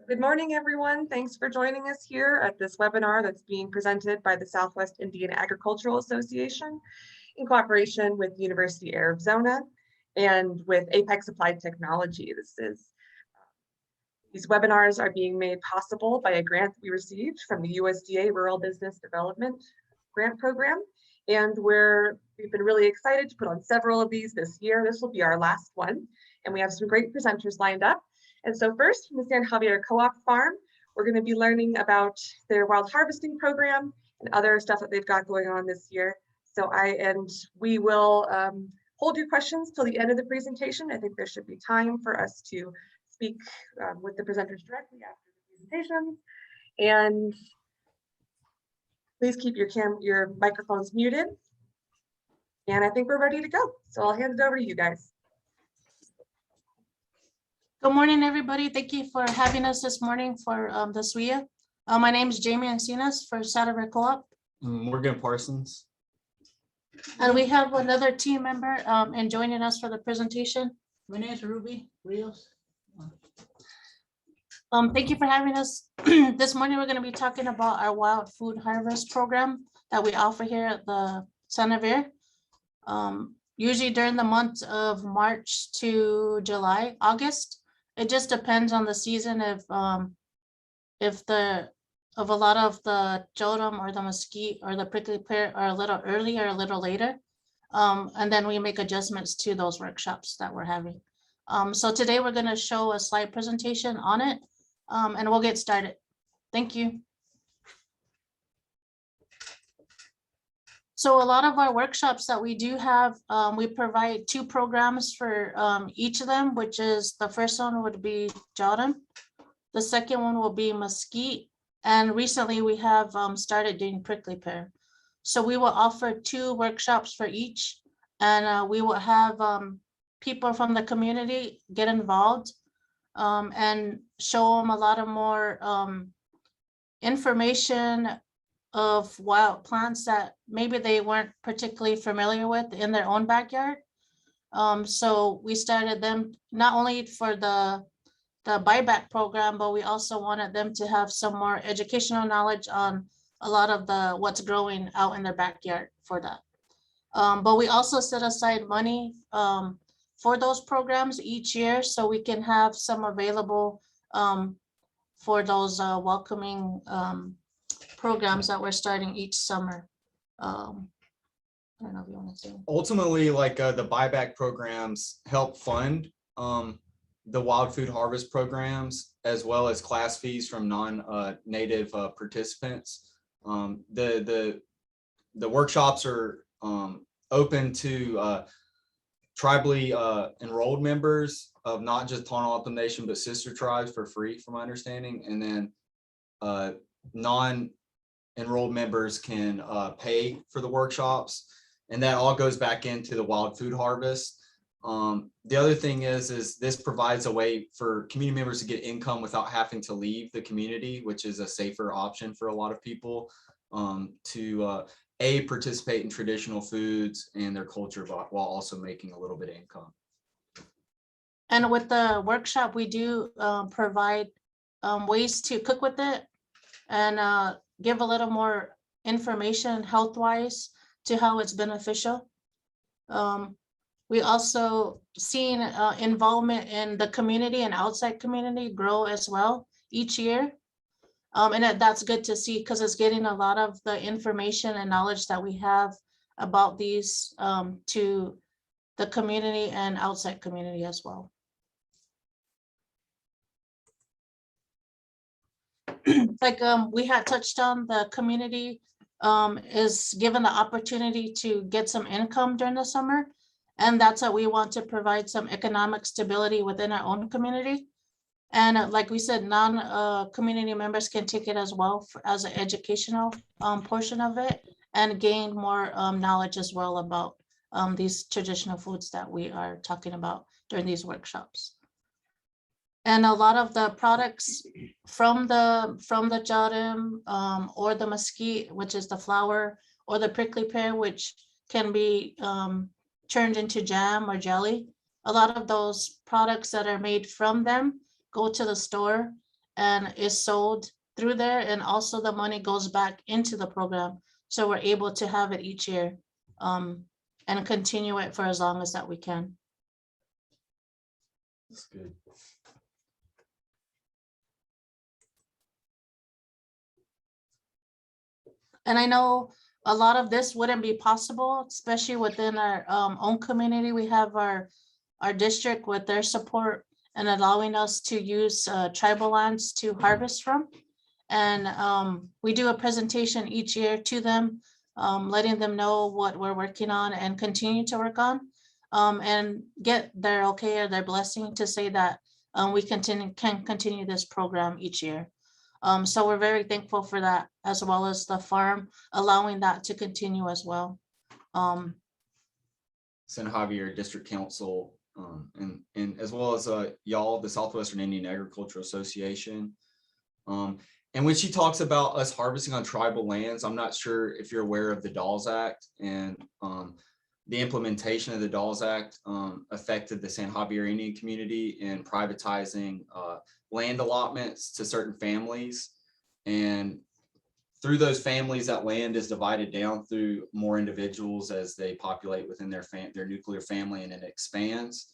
Good morning, everyone. Thanks for joining us here at this webinar that's being presented by the Southwest Indian Agricultural Association in cooperation with the University of Arizona and with Apex Applied Technology. These webinars are being made possible by a grant we received from the USDA Rural Business Development Grant Program. And we've been really excited to put on several of these this year. This will be our last one. And we have some great presenters lined up. And so first, from the San Xavier Coop Farm, we're going to be learning about their wild harvesting program and other stuff that they've got going on this year. We will hold your questions till the end of the presentation. I think there should be time for us to speak with the presenters directly after the presentation. And please keep your microphones muted. And I think we're ready to go. So I'll hand it over to you guys. Good morning, everybody. Thank you for having us this morning for the SWIAA. My name is Jamie Encinas for San Xavier Coop. Morgan Parsons. And we have another team member and joining us for the presentation. My name is Ruby Rios. Thank you for having us. This morning, we're going to be talking about our wild food harvest program that we offer here at the San Xavier. Usually during the months of March to July, August. It just depends on the season if a lot of the jotum or the mesquite or the prickly pear are a little early or a little later. And then we make adjustments to those workshops that we're having. So today we're going to show a slide presentation on it and we'll get started. Thank you. So a lot of our workshops that we do have, we provide 2 programs for each of them, which is the first one would be jotum. The second one will be mesquite. And recently we have started doing prickly pear. So we will offer 2 workshops for each. And we will have people from the community get involved and show them a lot of more information of wild plants that maybe they weren't particularly familiar with in their own backyard. So we started them not only for the buyback program, but we also wanted them to have some more educational knowledge on a lot of what's growing out in their backyard for that. But we also set aside money for those programs each year so we can have some available for those welcoming programs that we're starting each summer. I don't know if you want to say. Ultimately, like the buyback programs help fund the wild food harvest programs, as well as class fees from non-native participants. The workshops are open to tribally enrolled members of not just Tohono O'odham Nation, but sister tribes for free, from my understanding. And then non-enrolled members can pay for the workshops, and that all goes back into the wild food harvest. The other thing is this provides a way for community members to get income without having to leave the community, which is a safer option for a lot of people to participate in traditional foods and their culture while also making a little bit of income. And with the workshop, we do provide ways to cook with it and give a little more information health-wise to how it's beneficial. We also seen involvement in the community and outside community grow as well each year. And that's good to see because it's getting a lot of the information and knowledge that we have about these to the community and outside community as well. Like we had touched on, the community is given the opportunity to get some income during the summer. And that's what we want to provide, some economic stability within our own community. And like we said, non-community members can take it as well as an educational portion of it and gain more knowledge as well about these traditional foods that we are talking about during these workshops. And a lot of the products from the jotum or the mesquite, which is the flower, or the prickly pear, which can be turned into jam or jelly. A lot of those products that are made from them go to the store and is sold through there, and also the money goes back into the program. So we're able to have it each year and continue it for as long as that we can. That's good. And I know a lot of this wouldn't be possible, especially within our own community. We have our district with their support and allowing us to use tribal lands to harvest from. And we do a presentation each year to them, letting them know what we're working on and continue to work on, and get their okay or their blessing to say that we can continue this program each year. So we're very thankful for that, as well as the farm allowing that to continue as well. San Xavier District Council, and as well as y'all, the Southwestern Indian Agricultural Association. And when she talks about us harvesting on tribal lands, I'm not sure if you're aware of the Dawes Act, and the implementation of the Dawes Act affected the San Xavier Indian community in privatizing land allotments to certain families. And through those families, that land is divided down through more individuals as they populate within their nuclear family, and it expands.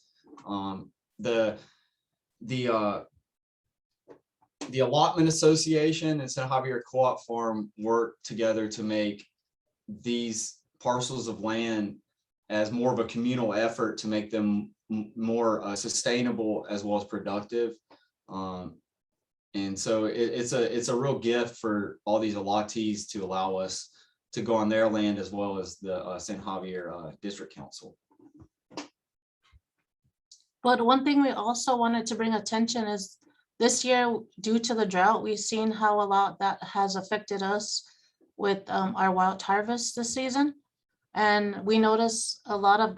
The Allotment Association and San Xavier Co-op Farm work together to make these parcels of land as more of a communal effort to make them more sustainable as well as productive. And so it's a real gift for all these allottees to allow us to go on their land, as well as the San Xavier District Council. But one thing we also wanted to bring attention is this year, due to the drought, we've seen how a lot that has affected us with our wild harvest this season. And we notice a lot of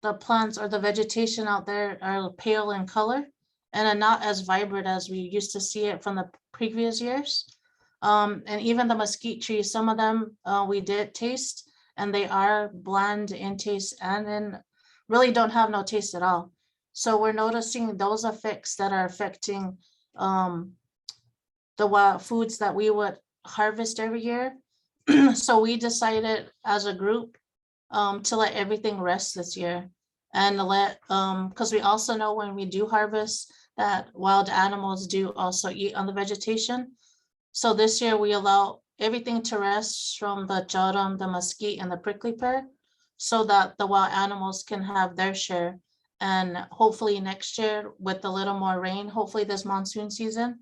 the plants or the vegetation out there are pale in color and are not as vibrant as we used to see it from the previous years. And even the mesquite trees, some of them we did taste, and they are bland in taste and then really don't have no taste at all. So we're noticing those effects that are affecting the wild foods that we would harvest every year. So we decided as a group to let everything rest this year, and let because we also know when we do harvest that wild animals do also eat on the vegetation. So this year we allow everything to rest, from the joram, the mesquite, and the prickly pear, so that the wild animals can have their share. And hopefully next year, with a little more rain, hopefully this monsoon season,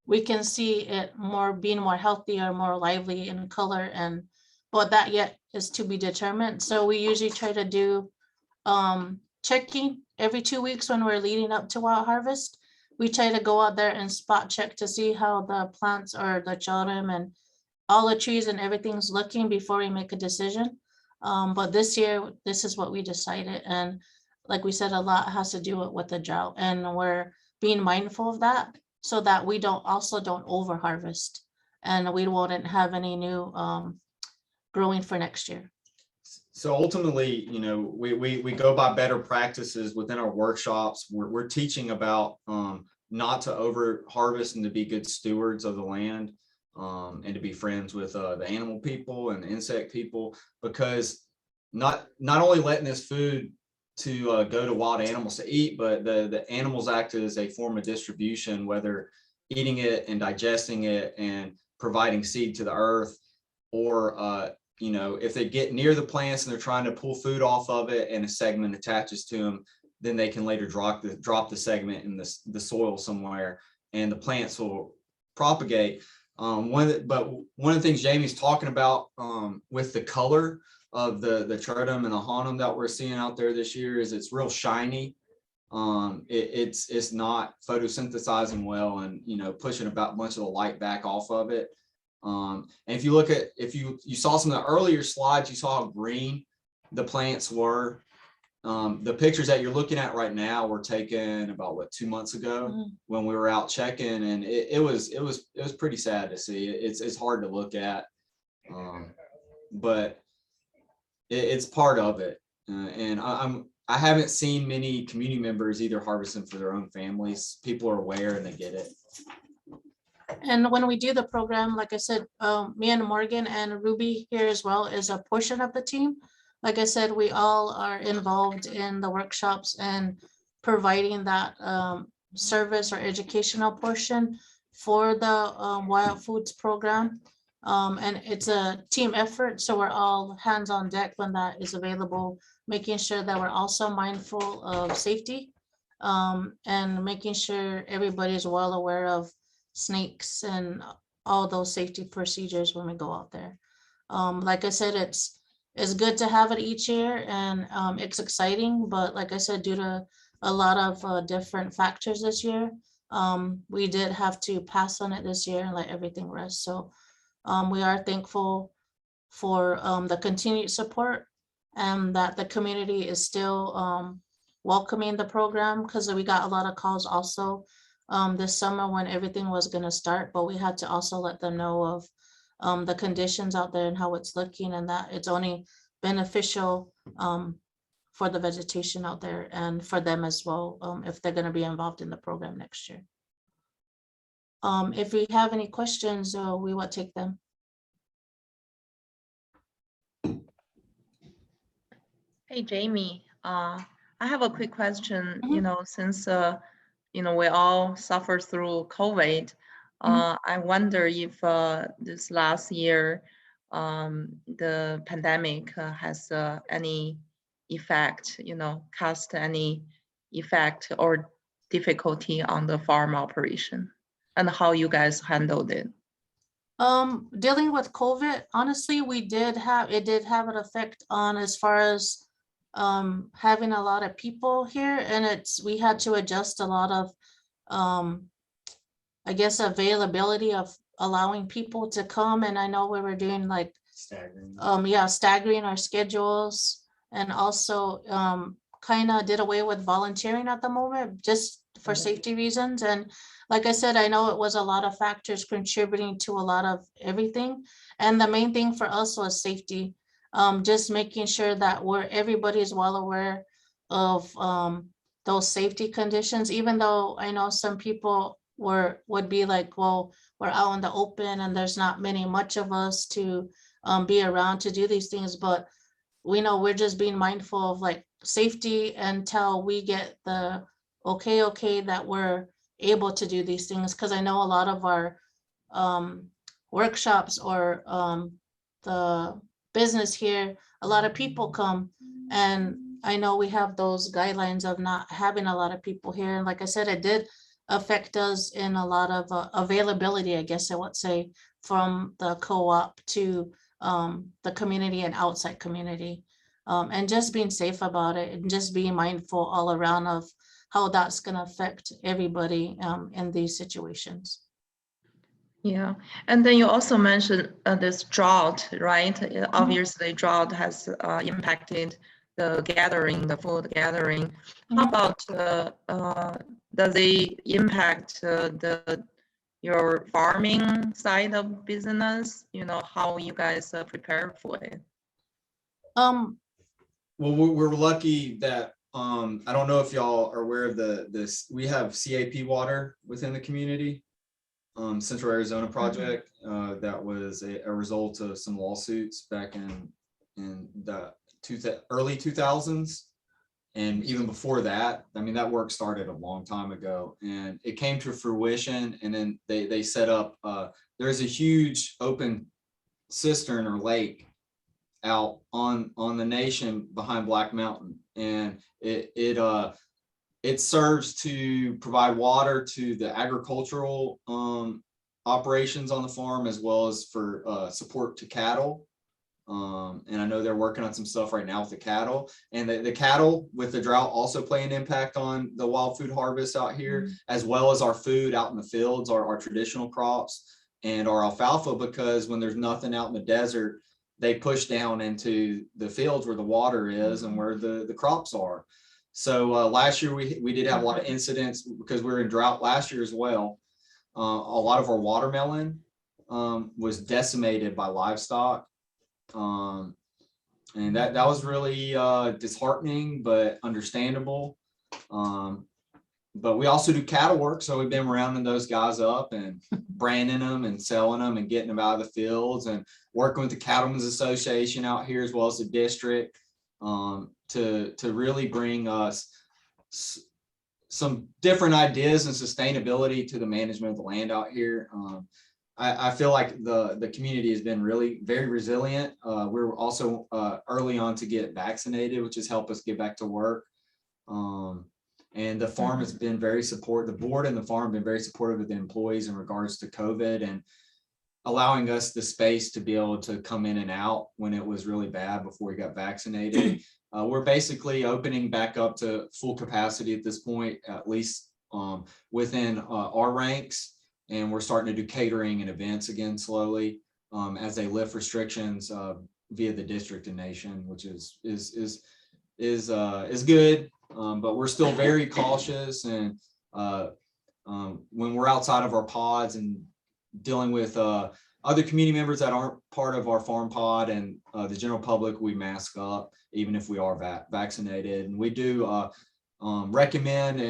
we can see it being more healthy or more lively in color. And but that yet is to be determined. So we usually try to do checking every 2 weeks when we're leading up to wild harvest. We try to go out there and spot check to see how the plants or the joram and all the trees and everything's looking before we make a decision. But this year, this is what we decided. And like we said, a lot has to do with the drought, and we're being mindful of that so that we don't over harvest, and we won't have any new growing for next year. So ultimately, you know, we go by better practices within our workshops. We're teaching about not to over harvest and to be good stewards of the land, and to be friends with the animal people and the insect people, because not only letting this food to go to wild animals to eat, but the animals act as a form of distribution, whether eating it and digesting it and providing seed to the earth, or you know, if they get near the plants and they're trying to pull food off of it and a segment attaches to them, then they can later drop the segment in the soil somewhere, and the plants will propagate. One of the things Jamie's talking about with the color of the tritum and the honum that we're seeing out there this year is it's real shiny. It's not photosynthesizing well, and you know, pushing about much of the light back off of it. And if you look at, if you saw some of the earlier slides, you saw how green the plants were. The pictures that you're looking at right now were taken about 2 months ago when we were out checking, and it was pretty sad to see. It's hard to look at, but it's part of it. And I haven't seen many community members either harvesting for their own families. People are aware and they get it. And when we do the program, like I said, me and Morgan and Ruby here as well is a portion of the team. Like I said, we all are involved in the workshops and providing that service or educational portion for the Wild Foods program. And it's a team effort, so we're all hands on deck when that is available, making sure that we're also mindful of safety, and making sure everybody is well aware of snakes and all those safety procedures when we go out there. Like I said, it's good to have it each year, and it's exciting, but like I said, due to a lot of different factors this year, we did have to pass on it this year and let everything rest. So we are thankful for the continued support, and that the community is still welcoming the program, because we got a lot of calls also this summer when everything was going to start, but we had to also let them know of the conditions out there and how it's looking, and that it's only beneficial for the vegetation out there and for them as well, if they're going to be involved in the program next year. If we have any questions, we will take them. Hey, Jamie, I have a quick question. Mhm. You know, since we all suffered through COVID, I wonder if this last year the pandemic has any effect, cast any effect or difficulty on the farm operation, and how you guys handled it. Dealing with COVID, honestly, it did have an effect on as far as having a lot of people here, and we had to adjust a lot of I guess availability of allowing people to come. And I know we were doing like Staggering. Staggering our schedules, and also kind of did away with volunteering at the moment just for safety reasons. And like I said, I know it was a lot of factors contributing to a lot of everything, and the main thing for us was safety. Just making sure that everybody is well aware of those safety conditions, even though I know some people would be like, well, we're out in the open and there's not much of us to be around to do these things, but we know we're just being mindful of like safety until we get the okay that we're able to do these things. Because I know a lot of our workshops or the business here, a lot of people come, and I know we have those guidelines of not having a lot of people here. And like I said, it did affect us in a lot of availability, I guess I would say, from the co-op to the community and outside community, and just being safe about it and just being mindful all around of how that's going to affect everybody in these situations. Yeah, and then you also mentioned this drought, right? Obviously, drought has impacted the food gathering. How about does it impact your farming side of business? How you guys prepare for it? Well, we're lucky that I don't know if y'all are aware of this. We have CAP water within the community, Central Arizona project. That was a result of some lawsuits back in the early 2000s, and even before that. I mean, that work started a long time ago, and it came to fruition. And then they set up. There's a huge open cistern or lake out on the nation behind Black Mountain, and it serves to provide water to the agricultural operations on the farm, as well as for support to cattle. And I know they're working on some stuff right now with the cattle, and the cattle with the drought also play an impact on the wild food harvest out here, as well as our food out in the fields, our traditional crops and our alfalfa, because when there's nothing out in the desert, they push down into the fields where the water is and where the crops are. So last year we did have a lot of incidents because we were in drought last year as well. A lot of our watermelon was decimated by livestock. And that was really disheartening, but understandable. But we also do cattle work, so we've been rounding those guys up and branding them and selling them and getting them out of the fields, and working with the Cattlemen's Association out here as well as the district to really bring us some different ideas and sustainability to the management of the land out here. I feel like the community has been really very resilient. We're also early on to get vaccinated, which has helped us get back to work. And the farm has been very supportive. The board and the farm have been very supportive of the employees in regards to COVID, and allowing us the space to be able to come in and out when it was really bad before we got vaccinated. We're basically opening back up to full capacity at this point, at least within our ranks. And we're starting to do catering and events again slowly as they lift restrictions via the district and nation, which is good. But we're still very cautious, and when we're outside of our pods and dealing with other community members that aren't part of our farm pod and the general public, we mask up even if we are vaccinated. And we do recommend,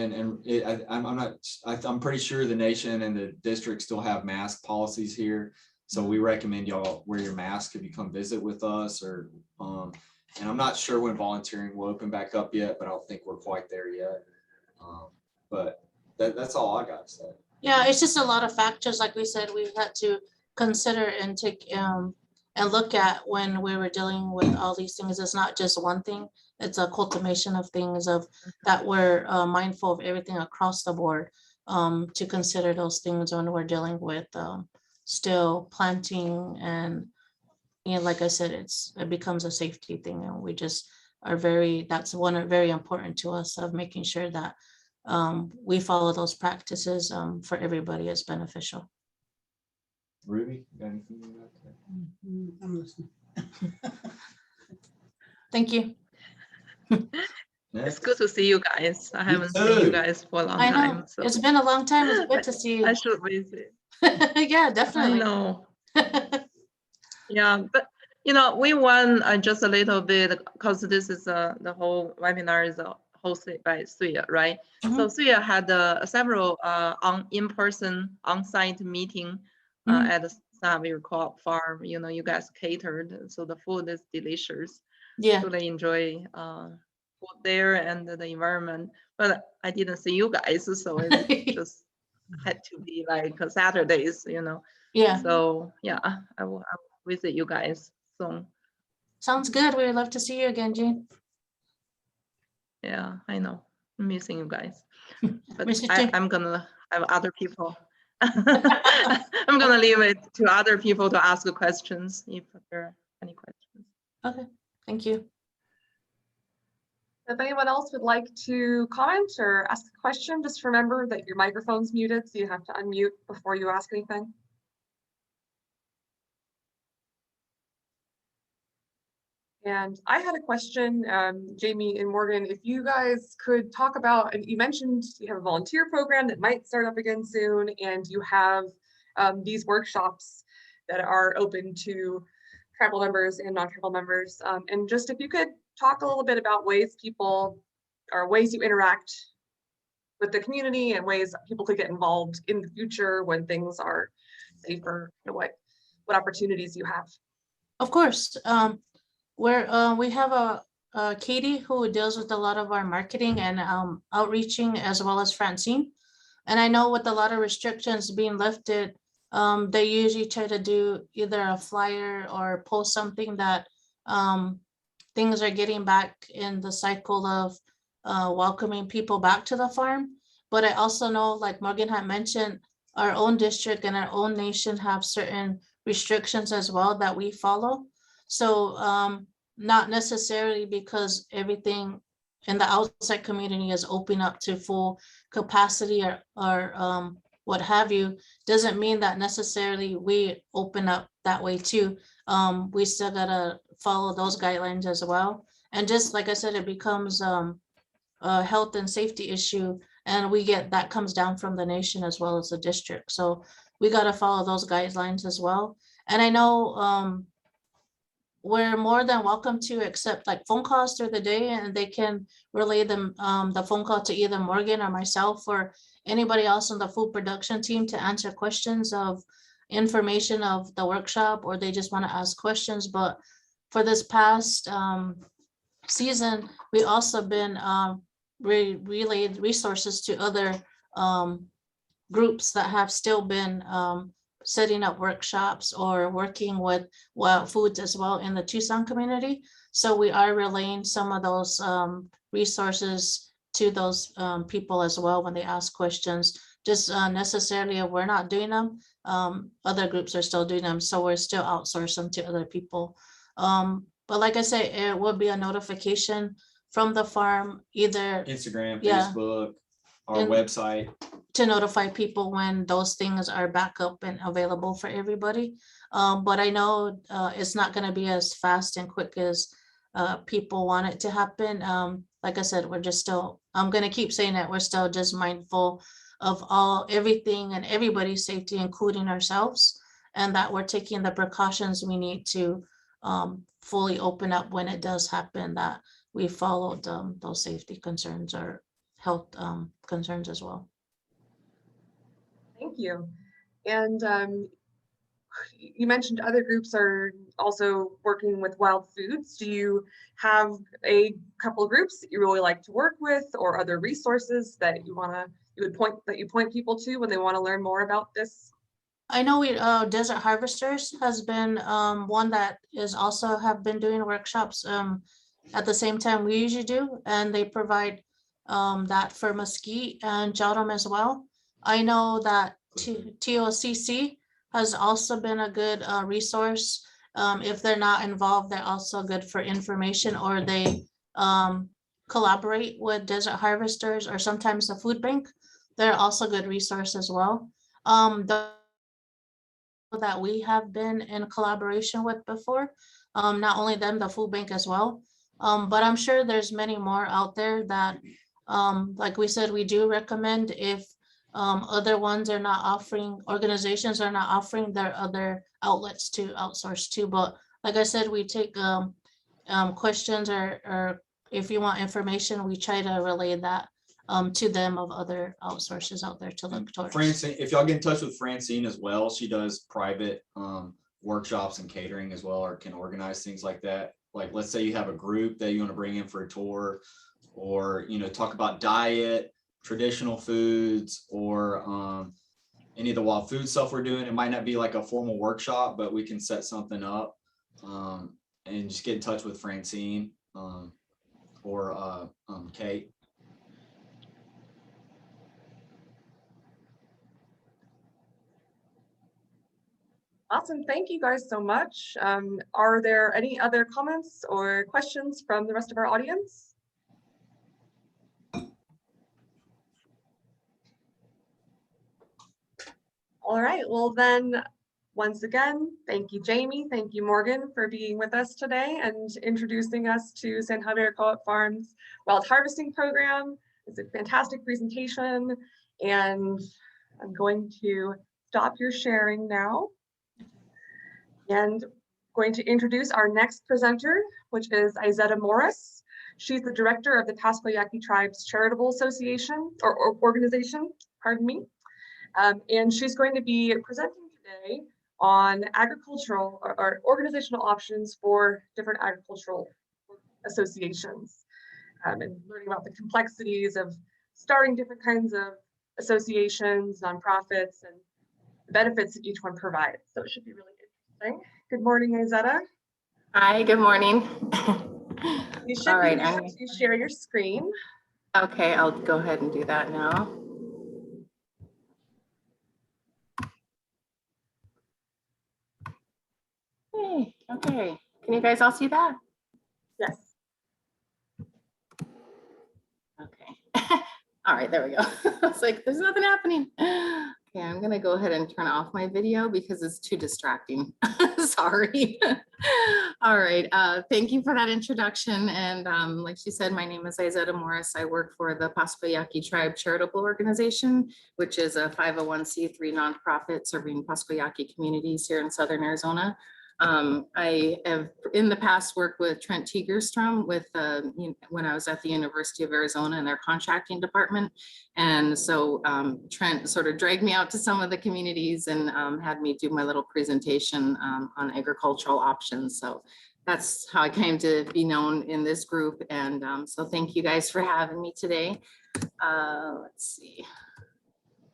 I'm pretty sure the nation and the district still have mask policies here, so we recommend y'all wear your mask if you come visit with us. Or and I'm not sure when volunteering will open back up yet, but I don't think we're quite there yet. But that's all I got to say. Yeah, it's just a lot of factors. Like we said, we've had to consider and take and look at when we were dealing with all these things. It's not just one thing. It's a culmination of things of that we're mindful of everything across the board to consider those things when we're dealing with still planting. And like I said, it becomes a safety thing, and we just are that's very important to us, of making sure that we follow those practices for everybody. Is beneficial. Ruby, got anything about that? I'm listening. Thank you. It's good to see you guys. I haven't seen you guys for a long I know time. So it's been a long time. It's good to see you. I should visit. Yeah, I definitely. know. Yeah, but we went just a little bit, because this is the whole webinar is hosted by SWIAA, right? So SWIAA had several in-person on-site meeting at the San Xavier Coop Farm. You guys catered, so the food is delicious. Yeah. Really enjoy food there and the environment. But I didn't see you guys, so it just had to be like Saturdays, Yeah. So yeah, I will visit you guys soon. Sounds good. We would love to see you again, Jean. Yeah, I know. I'm missing you guys. But Miss you too. I'm gonna have other people. I'm gonna leave it to other people to ask the questions if there are any questions. Okay, thank you. If anyone else would like to comment or ask a question, just remember that your microphone's muted, so you have to unmute before you ask anything. And I had a question, Jamie and Morgan, if you guys could talk about, and you mentioned you have a volunteer program that might start up again soon, and you have these workshops that are open to tribal members and non-tribal members. And just if you could talk a little bit about ways you interact with the community and ways people could get involved in the future when things are safer, what opportunities you have. Of course. We have Katie who deals with a lot of our marketing and outreaching, as well as Francine. And I know with a lot of restrictions being lifted, they usually try to do either a flyer or post something that things are getting back in the cycle of welcoming people back to the farm. But I also know, like Morgan had mentioned, our own district and our own nation have certain restrictions as well that we follow. So not necessarily because everything in the outside community is open up to full capacity or what have you, doesn't mean that necessarily we open up that way too. We still gotta follow those guidelines as well. And just like I said, it becomes a health and safety issue, and that comes down from the nation as well as the district. So we gotta follow those guidelines as well. And I know we're more than welcome to accept like phone calls through the day, and they can relay them the phone call to either Morgan or myself or anybody else on the food production team to answer questions of information of the workshop, or they just want to ask questions. But for this past season, we also been relayed resources to other groups that have still been setting up workshops or working with wild foods as well in the Tucson community. So we are relaying some of those resources to those people as well when they ask questions. Just necessarily if we're not doing them, other groups are still doing them. So we're still outsourcing them to other people. But like I say, it will be a notification from the farm, either Instagram, Yeah. Facebook, our And- website. to notify people when those things are back up and available for everybody. But I know it's not going to be as fast and quick as people want it to happen. Like I said, we're just still, I'm going to keep saying that we're still just mindful of everything and everybody's safety, including ourselves, and that we're taking the precautions we need to fully open up when it does happen, that we followed those safety concerns or health concerns as well. Thank you. And you mentioned other groups are also working with wild foods. Do you have a couple of groups that you really like to work with, or other resources that you point people to when they want to learn more about this? I know Desert Harvesters has been one that is also have been doing workshops at the same time we usually do, and they provide that for Mesquite and Chatham as well. I know that TOCC has also been a good resource. If they're not involved, they're also good for information, or they collaborate with Desert Harvesters or sometimes the food bank. They're also good resource as well. That we have been in collaboration with before, not only them, the food bank as well. But I'm sure there's many more out there that, like we said, we do recommend if other ones are not offering, organizations are not offering, their other outlets to outsource to. But like I said, we take questions or if you want information, we try to relay that to them of other outsources out there to look towards. Francine, if y'all get in touch with Francine as well, she does private workshops and catering as well, or can organize things like that. Like, let's say you have a group that you want to bring in for a tour, or, you know, talk about diet, traditional foods, or any of the wild food stuff we're doing. It might not be like a formal workshop, but we can set something up and just get in touch with Francine or Kate. Awesome, thank you guys so much. Are there any other comments or questions from the rest of our audience? All right, well then, once again, thank you, Jamie. Thank you, Morgan, for being with us today and introducing us to San Xavier Coop Farm's Wild Harvesting Program. It's a fantastic presentation, and I'm going to stop your sharing now. And going to introduce our next presenter, which is Izetta Morris. She's the director of the Pascua Yaqui Tribes Charitable Association or organization, pardon me. And she's going to be presenting today on agricultural or organizational options for different agricultural associations, and learning about the complexities of starting different kinds of associations, nonprofits, and the benefits that each one provides. So it should be really interesting. Good morning, Izetta. Hi, good morning. You should All right, be able to share your screen. Okay, I'll go ahead and do that now. Hey, okay. Can you guys all see that? Yes. Okay. All right, there we go. It's like, there's nothing happening. Okay, I'm gonna go ahead and turn off my video because it's too distracting. Sorry. All right, thank you for that introduction. And like she said, my name is Izetta Morris. I work for the Pascua Yaqui Tribe Charitable Organization, which is a 501c3 nonprofit serving Pascua Yaqui communities here in Southern Arizona. I have in the past worked with Trent Tegerstrom with when I was at the University of Arizona in their contracting department. And so Trent sort of dragged me out to some of the communities and had me do my little presentation on agricultural options. So that's how I came to be known in this group. And so thank you guys for having me today. Let's see.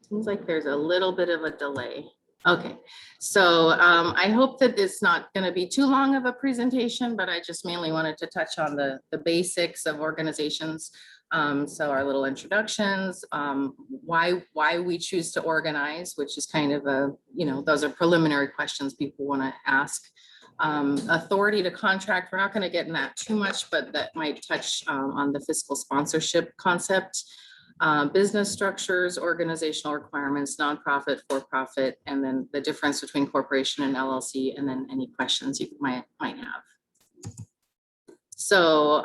Seems like there's a little bit of a delay. Okay, so I hope that it's not going to be too long of a presentation, but I just mainly wanted to touch on the basics of organizations. So our little introductions, why we choose to organize, which is kind of a, those are preliminary questions people want to ask. Authority to contract, we're not going to get in that too much, but that might touch on the fiscal sponsorship concept. Business structures, organizational requirements, nonprofit, for-profit, and then the difference between corporation and LLC, and then any questions you might have. So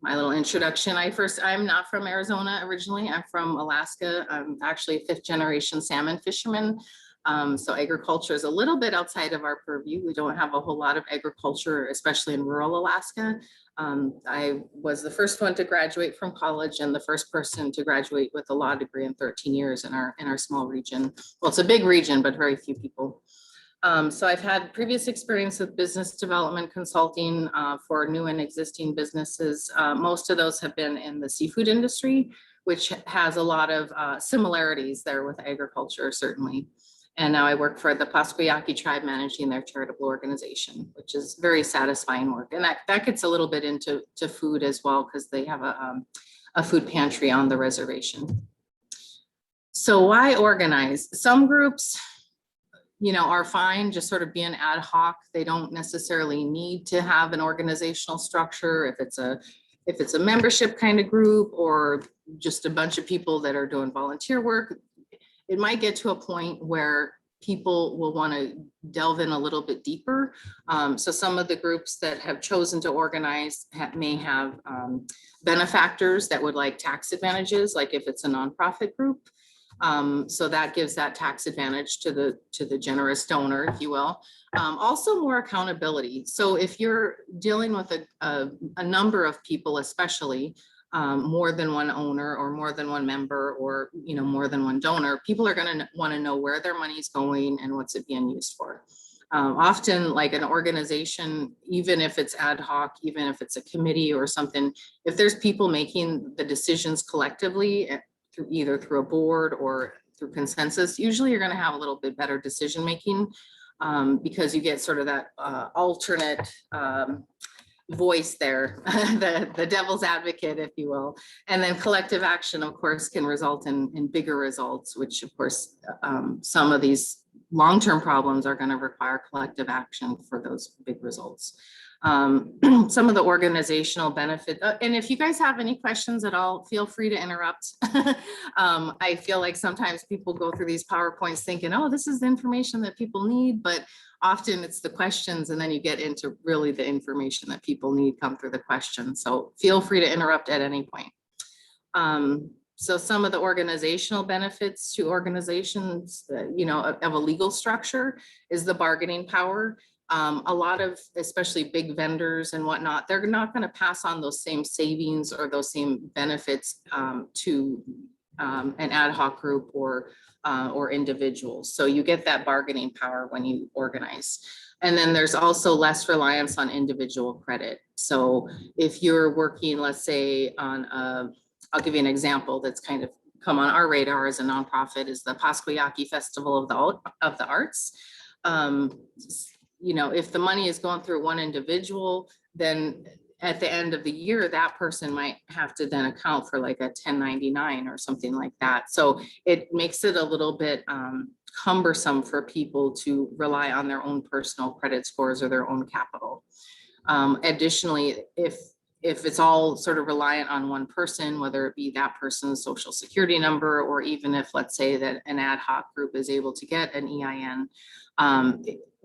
my little introduction, I'm not from Arizona originally, I'm from Alaska. I'm actually a 5th generation salmon fisherman. So agriculture is a little bit outside of our purview. We don't have a whole lot of agriculture, especially in rural Alaska. I was the first one to graduate from college and the first person to graduate with a law degree in 13 years in our small region. Well, it's a big region, but very few people. So I've had previous experience with business development consulting for new and existing businesses. Most of those have been in the seafood industry, which has a lot of similarities there with agriculture, certainly. And now I work for the Pascua Yaqui tribe managing their charitable organization, which is very satisfying work. And that gets a little bit into food as well, because they have a food pantry on the reservation. So why organize? Some groups, are fine just sort of being ad hoc. They don't necessarily need to have an organizational structure. If it's a membership kind of group or just a bunch of people that are doing volunteer work, it might get to a point where people will want to delve in a little bit deeper. So some of the groups that have chosen to organize may have benefactors that would like tax advantages, like if it's a nonprofit group. So that gives that tax advantage to the generous donor, if you will. Also more accountability. So if you're dealing with a number of people, especially, more than one owner or more than one member or more than one donor, people are going to want to know where their money is going and what's it being used for. Often, like an organization, even if it's ad hoc, even if it's a committee or something, if there's people making the decisions collectively either through a board or through consensus, usually you're going to have a little bit better decision making because you get sort of that alternate voice there, the devil's advocate, if you will. And then collective action, of course, can result in bigger results, which of course, some of these long-term problems are going to require collective action for those big results. Some of the organizational benefit, and if you guys have any questions at all, feel free to interrupt. I feel like sometimes people go through these PowerPoints thinking, oh, this is the information that people need, but often it's the questions and then you get into really the information that people need come through the questions. So feel free to interrupt at any point. So some of the organizational benefits to organizations, of a legal structure is the bargaining power. A lot of, especially big vendors and whatnot, they're not going to pass on those same savings or those same benefits to an ad hoc group or individuals. So you get that bargaining power when you organize. And then there's also less reliance on individual credit. So if you're working, let's say on I'll give you an example that's kind of come on our radar as a nonprofit is the Pascua Yaqui Festival of the Arts. If the money is going through one individual, then at the end of the year, that person might have to then account for like a 1099 or something like that. So it makes it a little bit cumbersome for people to rely on their own personal credit scores or their own capital. Additionally, if it's all sort of reliant on one person, whether it be that person's social security number, or even if, let's say that an ad hoc group is able to get an EIN,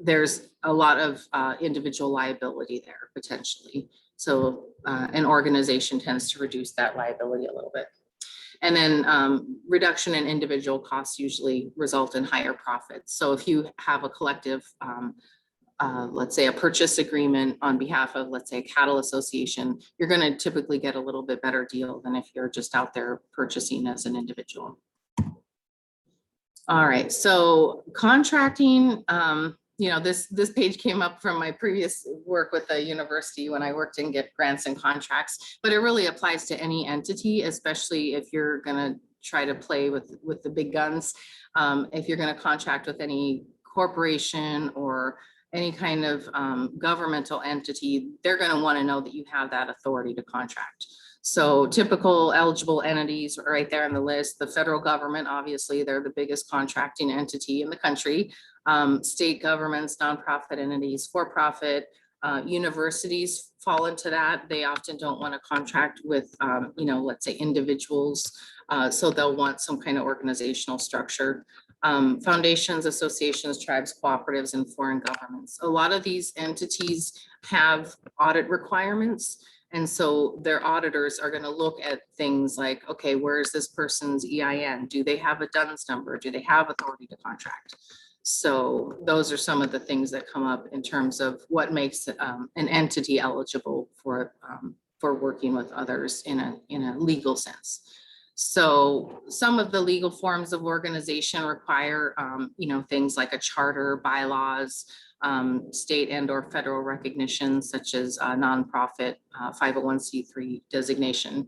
there's a lot of individual liability there potentially. So an organization tends to reduce that liability a little bit. And then reduction in individual costs usually result in higher profits. So if you have a collective let's say a purchase agreement on behalf of, let's say, a cattle association, you're going to typically get a little bit better deal than if you're just out there purchasing as an individual. All right, so contracting, you know, this page came up from my previous work with the university when I worked in get grants and contracts, but it really applies to any entity, especially if you're going to try to play with the big guns. If you're going to contract with any corporation or any kind of governmental entity, they're going to want to know that you have that authority to contract. So typical eligible entities are right there on the list. The federal government, obviously, they're the biggest contracting entity in the country. State governments, nonprofit entities, for-profit, universities fall into that. They often don't want to contract with, you know, let's say individuals. So they'll want some kind of organizational structure. Foundations, associations, tribes, cooperatives, and foreign governments. A lot of these entities have audit requirements. And so their auditors are going to look at things like, okay, where's this person's EIN? Do they have a DUNS number? Do they have authority to contract? So those are some of the things that come up in terms of what makes an entity eligible for working with others in a legal sense. So some of the legal forms of organization require, you know, things like a charter, bylaws, state and or federal recognition, such as nonprofit 501c3 designation,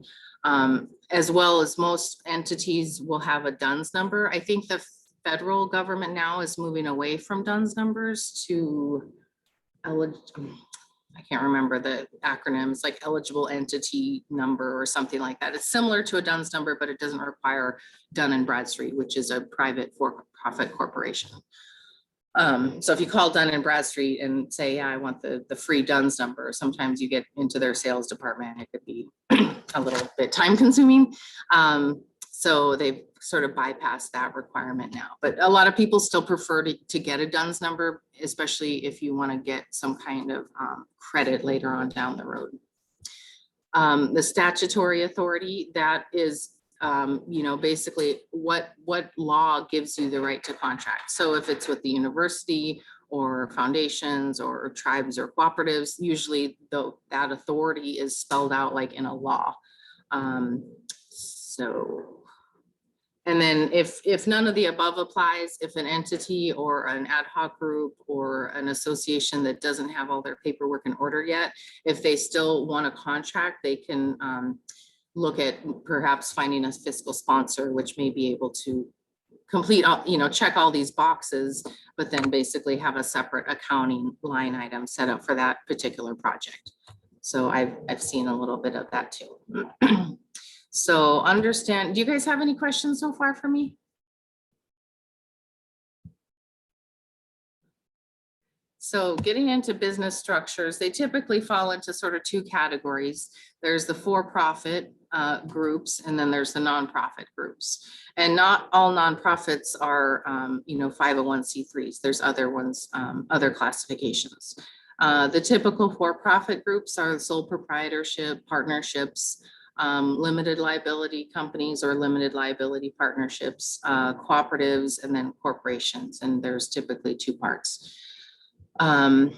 as well as most entities will have a DUNS number. I think the federal government now is moving away from DUNS numbers to, I can't remember the acronyms, like eligible entity number or something like that. It's similar to a DUNS number, but it doesn't require Dun & Bradstreet, which is a private for-profit corporation. So if you call Dun & Bradstreet and say, yeah, I want the free DUNS number, sometimes you get into their sales department. It could be a little bit time consuming. So they've sort of bypassed that requirement now, but a lot of people still prefer to get a DUNS number, especially if you want to get some kind of credit later on down the road. The statutory authority, that is, you know, basically what law gives you the right to contract. So if it's with the university or foundations or tribes or cooperatives, usually that authority is spelled out like in a law. And then if none of the above applies, if an entity or an ad hoc group or an association that doesn't have all their paperwork in order yet, if they still want a contract, they can look at perhaps finding a fiscal sponsor, which may be able to complete, you know, check all these boxes, but then basically have a separate accounting line item set up for that particular project. So I've seen a little bit of that too. So understand, do you guys have any questions so far for me? So getting into business structures, they typically fall into sort of two categories. There's the for-profit groups, and then there's the nonprofit groups. And not all nonprofits are, you know, 501c3s. There's other ones, other classifications. The typical for-profit groups are sole proprietorship, partnerships, limited liability companies or limited liability partnerships, cooperatives, and then corporations. And there's typically two parts. On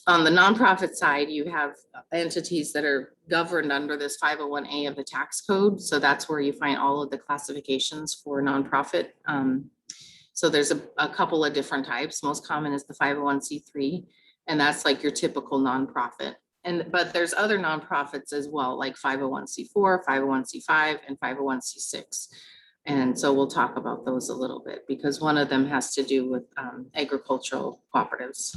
the nonprofit side, you have entities that are governed under this 501A of the tax code. So that's where you find all of the classifications for nonprofit. So there's a couple of different types. Most common is the 501c3, and that's like your typical nonprofit. But there's other nonprofits as well, like 501c4, 501c5, and 501c6. And so we'll talk about those a little bit because one of them has to do with agricultural cooperatives.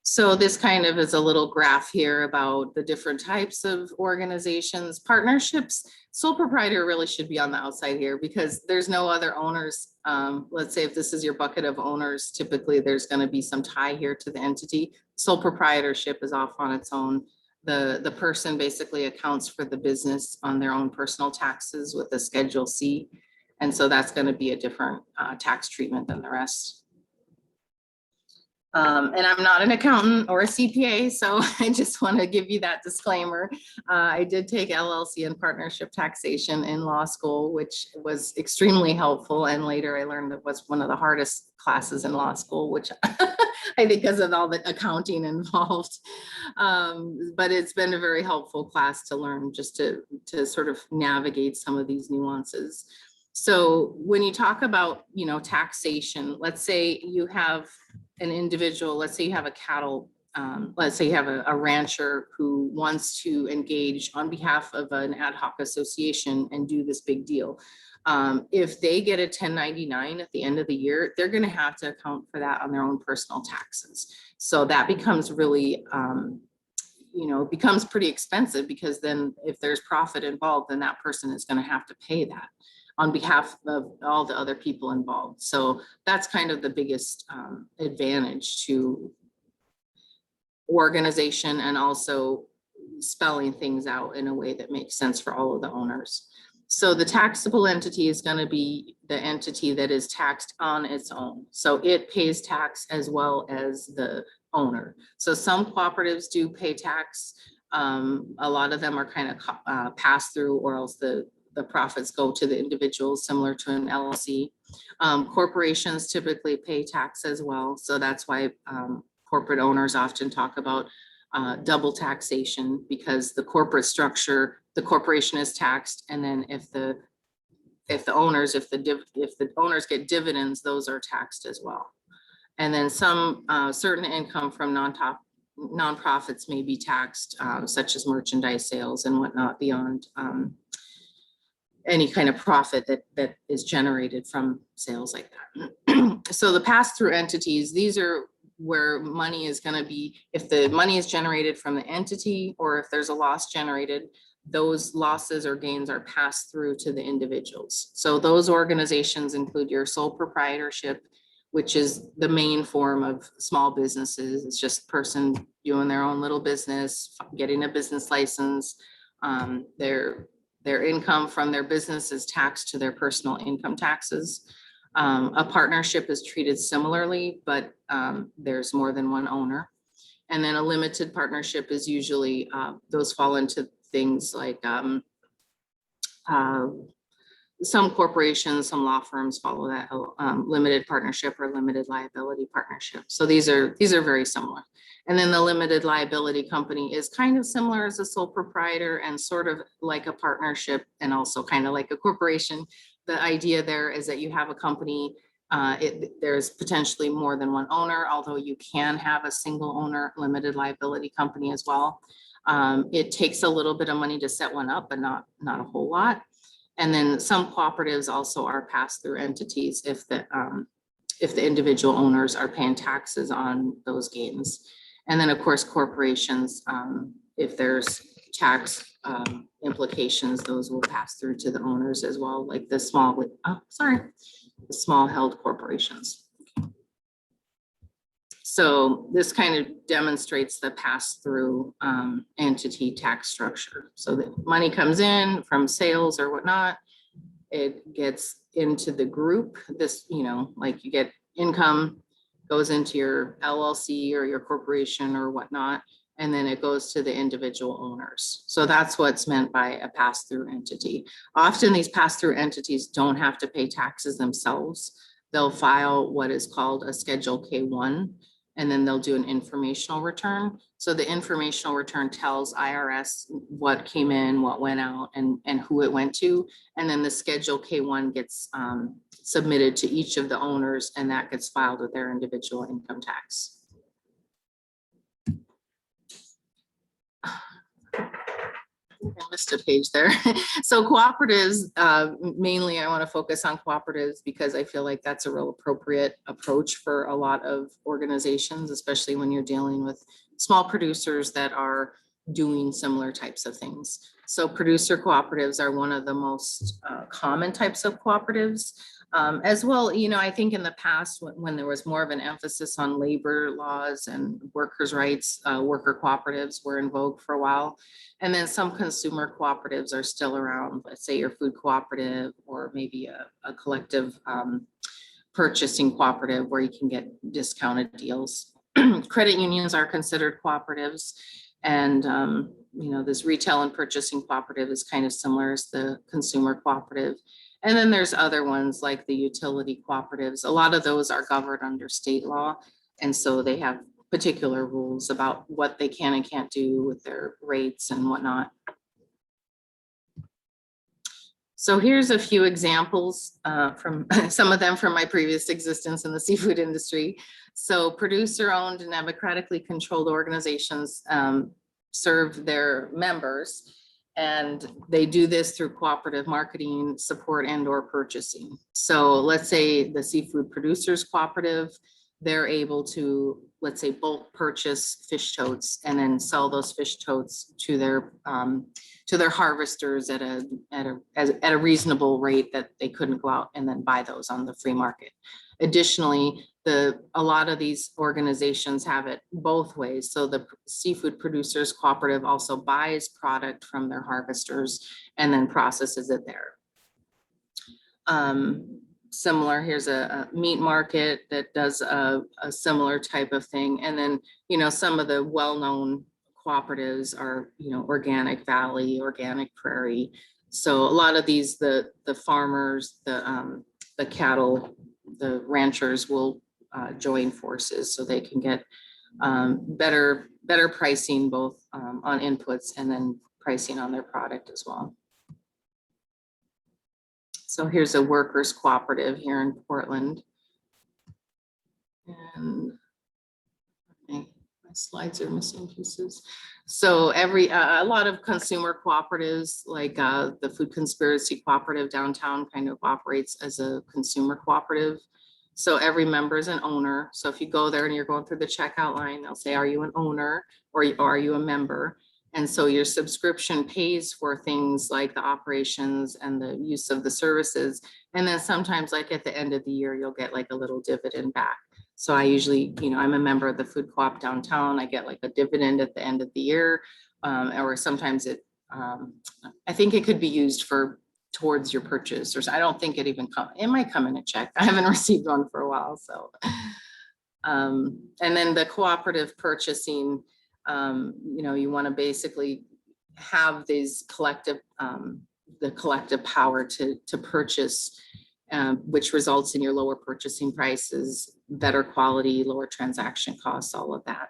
So this kind of is a little graph here about the different types of organizations. Partnerships, sole proprietor really should be on the outside here because there's no other owners. Let's say if this is your bucket of owners, typically there's going to be some tie here to the entity. Sole proprietorship is off on its own. The person basically accounts for the business on their own personal taxes with a Schedule C. And so that's going to be a different tax treatment than the rest. And I'm not an accountant or a CPA, so I just want to give you that disclaimer. I did take LLC and partnership taxation in law school, which was extremely helpful. And later I learned it was one of the hardest classes in law school, which I think because of all the accounting involved. But it's been a very helpful class to learn, just to sort of navigate some of these nuances. So when you talk about, taxation, let's say you have an individual, let's say you have a cattle, let's say you have a rancher who wants to engage on behalf of an ad hoc association and do this big deal. If they get a 1099 at the end of the year, they're going to have to account for that on their own personal taxes. So that becomes really, becomes pretty expensive, because then if there's profit involved, then that person is going to have to pay that on behalf of all the other people involved. So that's kind of the biggest advantage to organization, and also spelling things out in a way that makes sense for all of the owners. So the taxable entity is going to be the entity that is taxed on its own. So it pays tax as well as the owner. So some cooperatives do pay tax. A lot of them are kind of pass through, or else the profits go to the individuals, similar to an LLC. Corporations typically pay tax as well. So that's why corporate owners often talk about double taxation, because the corporate structure, the corporation is taxed, and then if the owners get dividends, those are taxed as well. And then some certain income from nonprofits may be taxed, such as merchandise sales and whatnot, beyond any kind of profit that is generated from sales like that. So the pass-through entities, these are where money is going to be, if the money is generated from the entity, or if there's a loss generated, those losses or gains are passed through to the individuals. So those organizations include your sole proprietorship, which is the main form of small businesses. It's just a person doing their own little business, getting a business license. Their income from their business is taxed to their personal income taxes. A partnership is treated similarly, but there's more than one owner. And then a limited partnership is usually, those fall into things like some corporations, some law firms follow that limited partnership or limited liability partnership. So these are very similar. And then the limited liability company is kind of similar as a sole proprietor, and sort of like a partnership, and also kind of like a corporation. The idea there is that you have a company, there's potentially more than one owner, although you can have a single owner limited liability company as well. It takes a little bit of money to set one up, but not a whole lot. And then some cooperatives also are pass-through entities if the individual owners are paying taxes on those gains. And then of course, corporations, if there's tax implications, those will pass through to the owners as well, like the small held corporations. So this kind of demonstrates the pass-through entity tax structure. So the money comes in from sales or whatnot, it gets into the group. This, like you get income, goes into your LLC or your corporation or whatnot, and then it goes to the individual owners. So that's what's meant by a pass-through entity. Often these pass-through entities don't have to pay taxes themselves. They'll file what is called a Schedule K-1, and then they'll do an informational return. So the informational return tells IRS what came in, what went out, and who it went to. And then the Schedule K-1 gets submitted to each of the owners, and that gets filed with their individual income tax. I missed a page there. So cooperatives, mainly I want to focus on cooperatives because I feel like that's a real appropriate approach for a lot of organizations, especially when you're dealing with small producers that are doing similar types of things. So producer cooperatives are one of the most common types of cooperatives. As well, I think in the past when there was more of an emphasis on labor laws and workers' rights, worker cooperatives were in vogue for a while. And then some consumer cooperatives are still around, let's say your food cooperative, or maybe a collective purchasing cooperative where you can get discounted deals. Credit unions are considered cooperatives. And, this retail and purchasing cooperative is kind of similar as the consumer cooperative. And then there's other ones like the utility cooperatives. A lot of those are governed under state law. And so they have particular rules about what they can and can't do with their rates and whatnot. So here's a few examples from some of them from my previous existence in the seafood industry. So producer-owned and democratically controlled organizations serve their members, and they do this through cooperative marketing, support, and/or purchasing. So let's say the Seafood Producers Cooperative, they're able to, let's say, bulk purchase fish totes and then sell those fish totes to their harvesters at a reasonable rate that they couldn't go out and then buy those on the free market. Additionally, a lot of these organizations have it both ways. So the Seafood Producers Cooperative also buys product from their harvesters and then processes it there. Similar, here's a meat market that does a similar type of thing. And then, you know, some of the well-known cooperatives are, you know, Organic Valley, Organic Prairie. So a lot of these, the farmers, the cattle, the ranchers will join forces so they can get better pricing, both on inputs and then pricing on their product as well. So here's a workers cooperative here in Portland. And my slides are missing pieces. So a lot of consumer cooperatives, like the Food Conspiracy Cooperative downtown kind of operates as a consumer cooperative. So every member is an owner. So if you go there and you're going through the checkout line, they'll say, are you an owner or are you a member? And so your subscription pays for things like the operations and the use of the services. And then sometimes, like at the end of the year, you'll get like a little dividend back. So I usually, you know, I'm a member of the food co-op downtown. I get like a dividend at the end of the year. Or sometimes I think it could be used towards your purchase. Or I don't think it might come in a check. I haven't received one for a while. So, and then the cooperative purchasing, you know, you want to basically have these collective, the collective power to purchase, which results in your lower purchasing prices, better quality, lower transaction costs, all of that.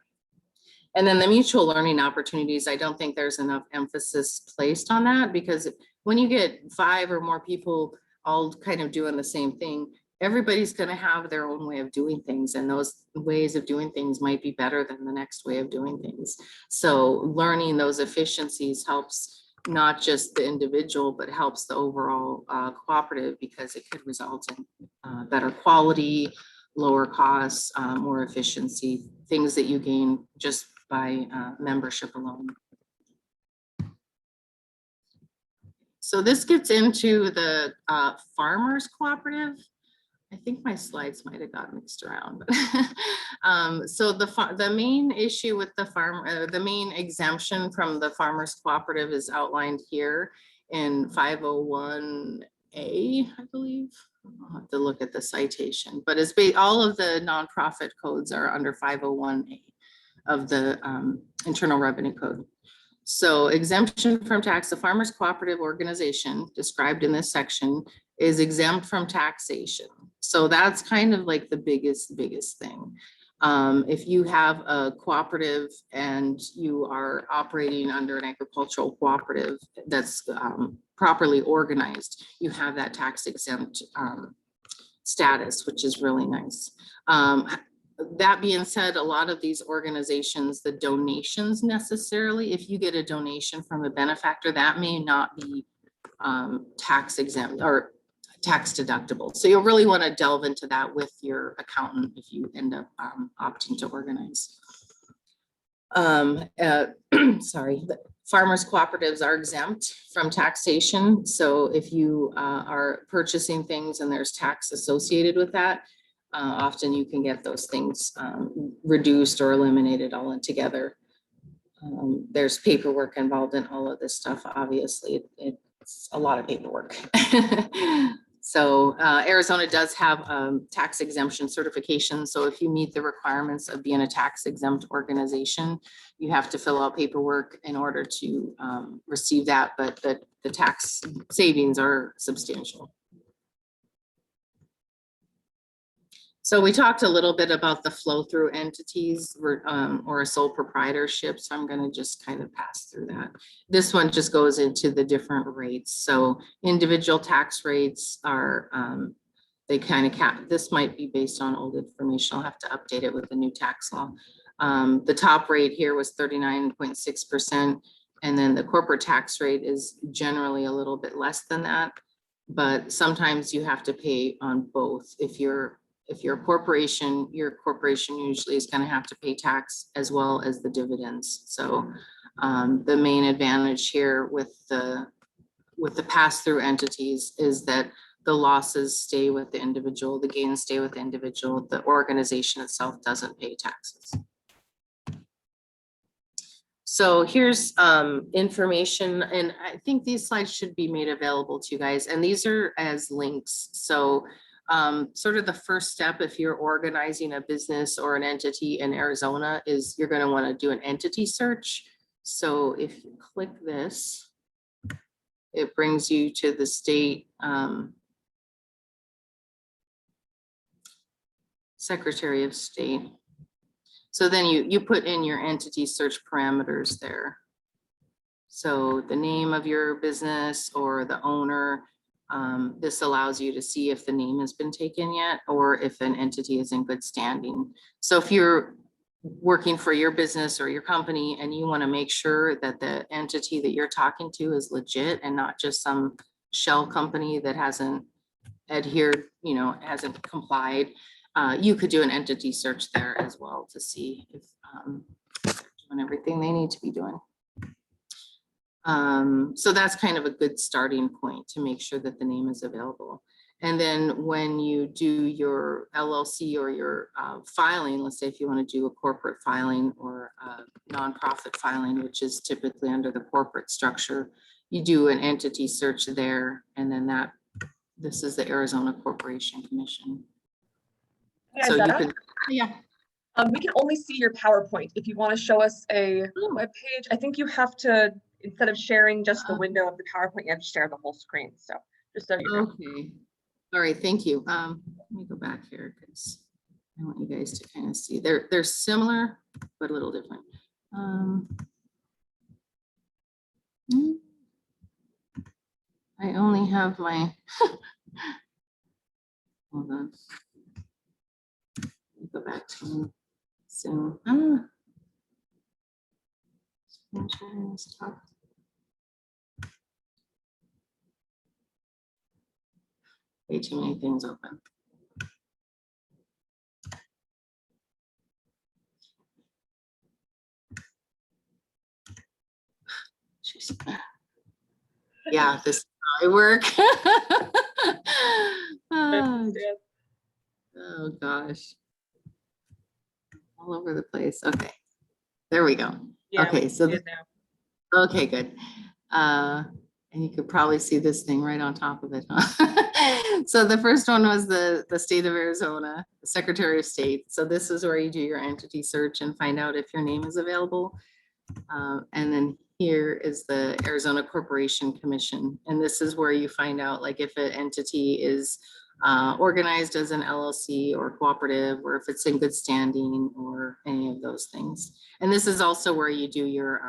And then the mutual learning opportunities, I don't think there's enough emphasis placed on that, because when you get 5 or more people all kind of doing the same thing, everybody's going to have their own way of doing things, and those ways of doing things might be better than the next way of doing things. So learning those efficiencies helps not just the individual, but helps the overall cooperative, because it could result in better quality, lower costs, more efficiency, things that you gain just by membership alone. So this gets into the farmers cooperative. I think my slides might have got mixed around. So the main issue with the main exemption from the farmers cooperative is outlined here in 501A, I believe. I'll have to look at the citation, but it's all of the nonprofit codes are under 501A of the Internal Revenue Code. So exemption from tax, the farmers cooperative organization described in this section is exempt from taxation. So that's kind of like the biggest thing. If you have a cooperative and you are operating under an agricultural cooperative that's properly organized, you have that tax exempt status, which is really nice. That being said, a lot of these organizations, the donations necessarily, if you get a donation from a benefactor, that may not be tax exempt or tax deductible. So you'll really want to delve into that with your accountant if you end up opting to organize. Sorry, the farmers cooperatives are exempt from taxation. So if you are purchasing things and there's tax associated with that, often you can get those things reduced or eliminated all in together. There's paperwork involved in all of this stuff. Obviously, it's a lot of paperwork. So Arizona does have tax exemption certification. So if you meet the requirements of being a tax exempt organization, you have to fill out paperwork in order to receive that, but the tax savings are substantial. So we talked a little bit about the flow through entities or a sole proprietorship. So I'm going to just kind of pass through that. This one just goes into the different rates. So individual tax rates are, they kind of cap, this might be based on old information. I'll have to update it with the new tax law. The top rate here was 39.6%. And then the corporate tax rate is generally a little bit less than that. But sometimes you have to pay on both. If you're a corporation, your corporation usually is going to have to pay tax as well as the dividends. So the main advantage here with the pass-through entities is that the losses stay with the individual, the gains stay with the individual, the organization itself doesn't pay taxes. So here's information, and I think these slides should be made available to you guys, and these are as links. So sort of the first step if you're organizing a business or an entity in Arizona is you're going to want to do an entity search. So if you click this, it brings you to the state Secretary of State. So then you put in your entity search parameters there. So the name of your business or the owner, this allows you to see if the name has been taken yet or if an entity is in good standing. So if you're working for your business or your company and you want to make sure that the entity that you're talking to is legit and not just some shell company that hasn't adhered, hasn't complied, you could do an entity search there as well to see if they're doing everything they need to be doing. So that's kind of a good starting point to make sure that the name is available. And then when you do your LLC or your filing, let's say if you want to do a corporate filing or a nonprofit filing, which is typically under the corporate structure, you do an entity search there. And then this is the Arizona Corporation Commission. Yeah, So you Izetta? can, yeah. We can only see your PowerPoint. If you want to show us a web page, I think you have to, instead of sharing just the window of the PowerPoint, you have to share the whole screen. So just so you know. Okay. All right. Thank you. Let me go back here because I want you guys to kind of see. They're similar, but a little different. I only have my, hold on. Let me go back to Zoom. Way too many things open. Jeez. Yeah, this is how I work. Oh gosh. All over the place. Okay. There we go. Yeah, we Okay, can so see it now. okay, good. And you could probably see this thing right on top of it, huh? So the first one was the state of Arizona, the Secretary of State. So this is where you do your entity search and find out if your name is available. And then here is the Arizona Corporation Commission. And this is where you find out like if an entity is organized as an LLC or cooperative, or if it's in good standing or any of those things. And this is also where you do your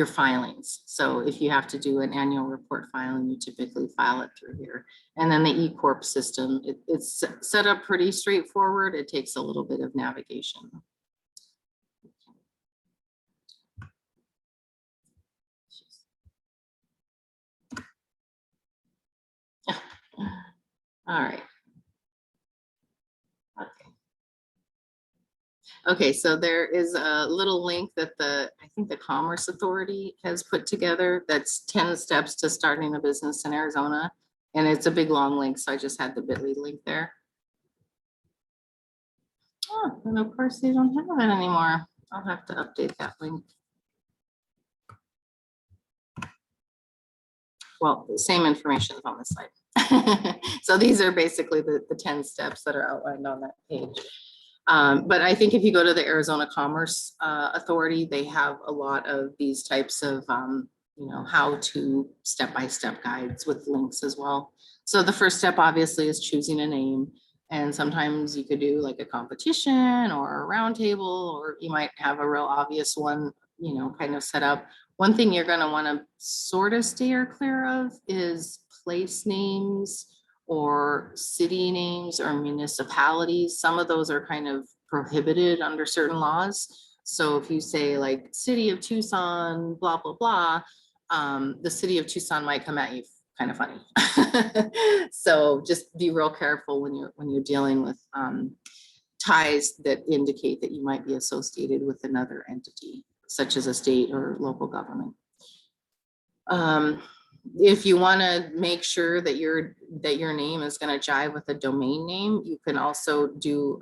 filings. So if you have to do an annual report filing, you typically file it through here. And then the eCorp system, it's set up pretty straightforward. It takes a little bit of navigation. All right. Okay, so there is a little link that I think the Commerce Authority has put together. That's 10 steps to starting a business in Arizona. And it's a big long link, so I just had the bit.ly link there. Oh, and of course they don't have it anymore. I'll have to update that link. Well, the same information is on this slide. So these are basically the 10 steps that are outlined on that page. But I think if you go to the Arizona Commerce Authority, they have a lot of these types of, how to step-by-step guides with links as well. So the first step obviously is choosing a name. And sometimes you could do like a competition or a roundtable, or you might have a real obvious one, you know, kind of set up. One thing you're going to want to sort of steer clear of is place names or city names or municipalities. Some of those are kind of prohibited under certain laws. So if you say like City of Tucson, blah, blah, blah, the City of Tucson might come at you kind of funny. So just be real careful when you're dealing with ties that indicate that you might be associated with another entity, such as a state or local government. If you want to make sure that your name is going to jive with a domain name, you can also do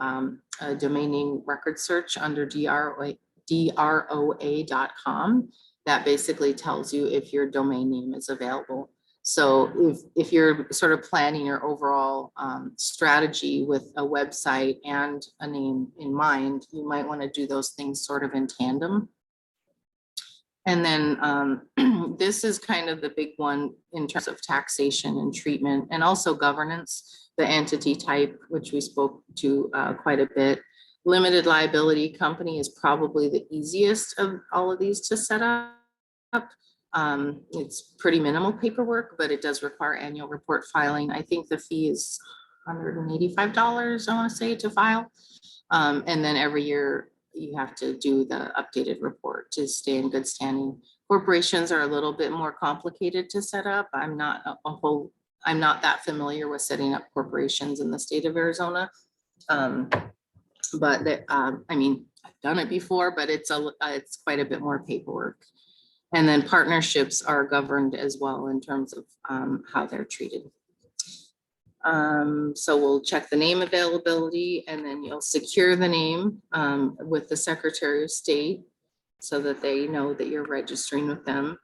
a domain name record search under DROA.com. That basically tells you if your domain name is available. So if you're sort of planning your overall strategy with a website and a name in mind, you might want to do those things sort of in tandem. And then this is kind of the big one in terms of taxation and treatment, and also governance, the entity type, which we spoke to quite a bit. Limited liability company is probably the easiest of all of these to set up. It's pretty minimal paperwork, but it does require annual report filing. I think the fee is $185, I want to say, to file. And then every year you have to do the updated report to stay in good standing. Corporations are a little bit more complicated to set up. I'm not that familiar with setting up corporations in the state of Arizona. But I mean, I've done it before, but it's quite a bit more paperwork. And then partnerships are governed as well in terms of how they're treated. So we'll check the name availability, and then you'll secure the name with the Secretary of State so that they know that you're registering with them.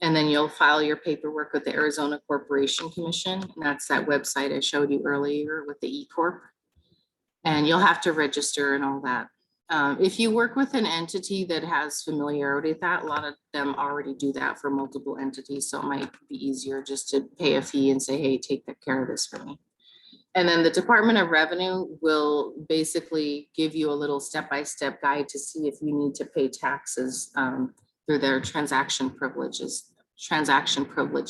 And then you'll file your paperwork with the Arizona Corporation Commission. And that's that website I showed you earlier with the E-Corp. And you'll have to register and all that. If you work with an entity that has familiarity with that, a lot of them already do that for multiple entities. So it might be easier just to pay a fee and say, hey, take care of this for me. And then the Department of Revenue will basically give you a little step-by-step guide to see if you need to pay taxes through their transaction privilege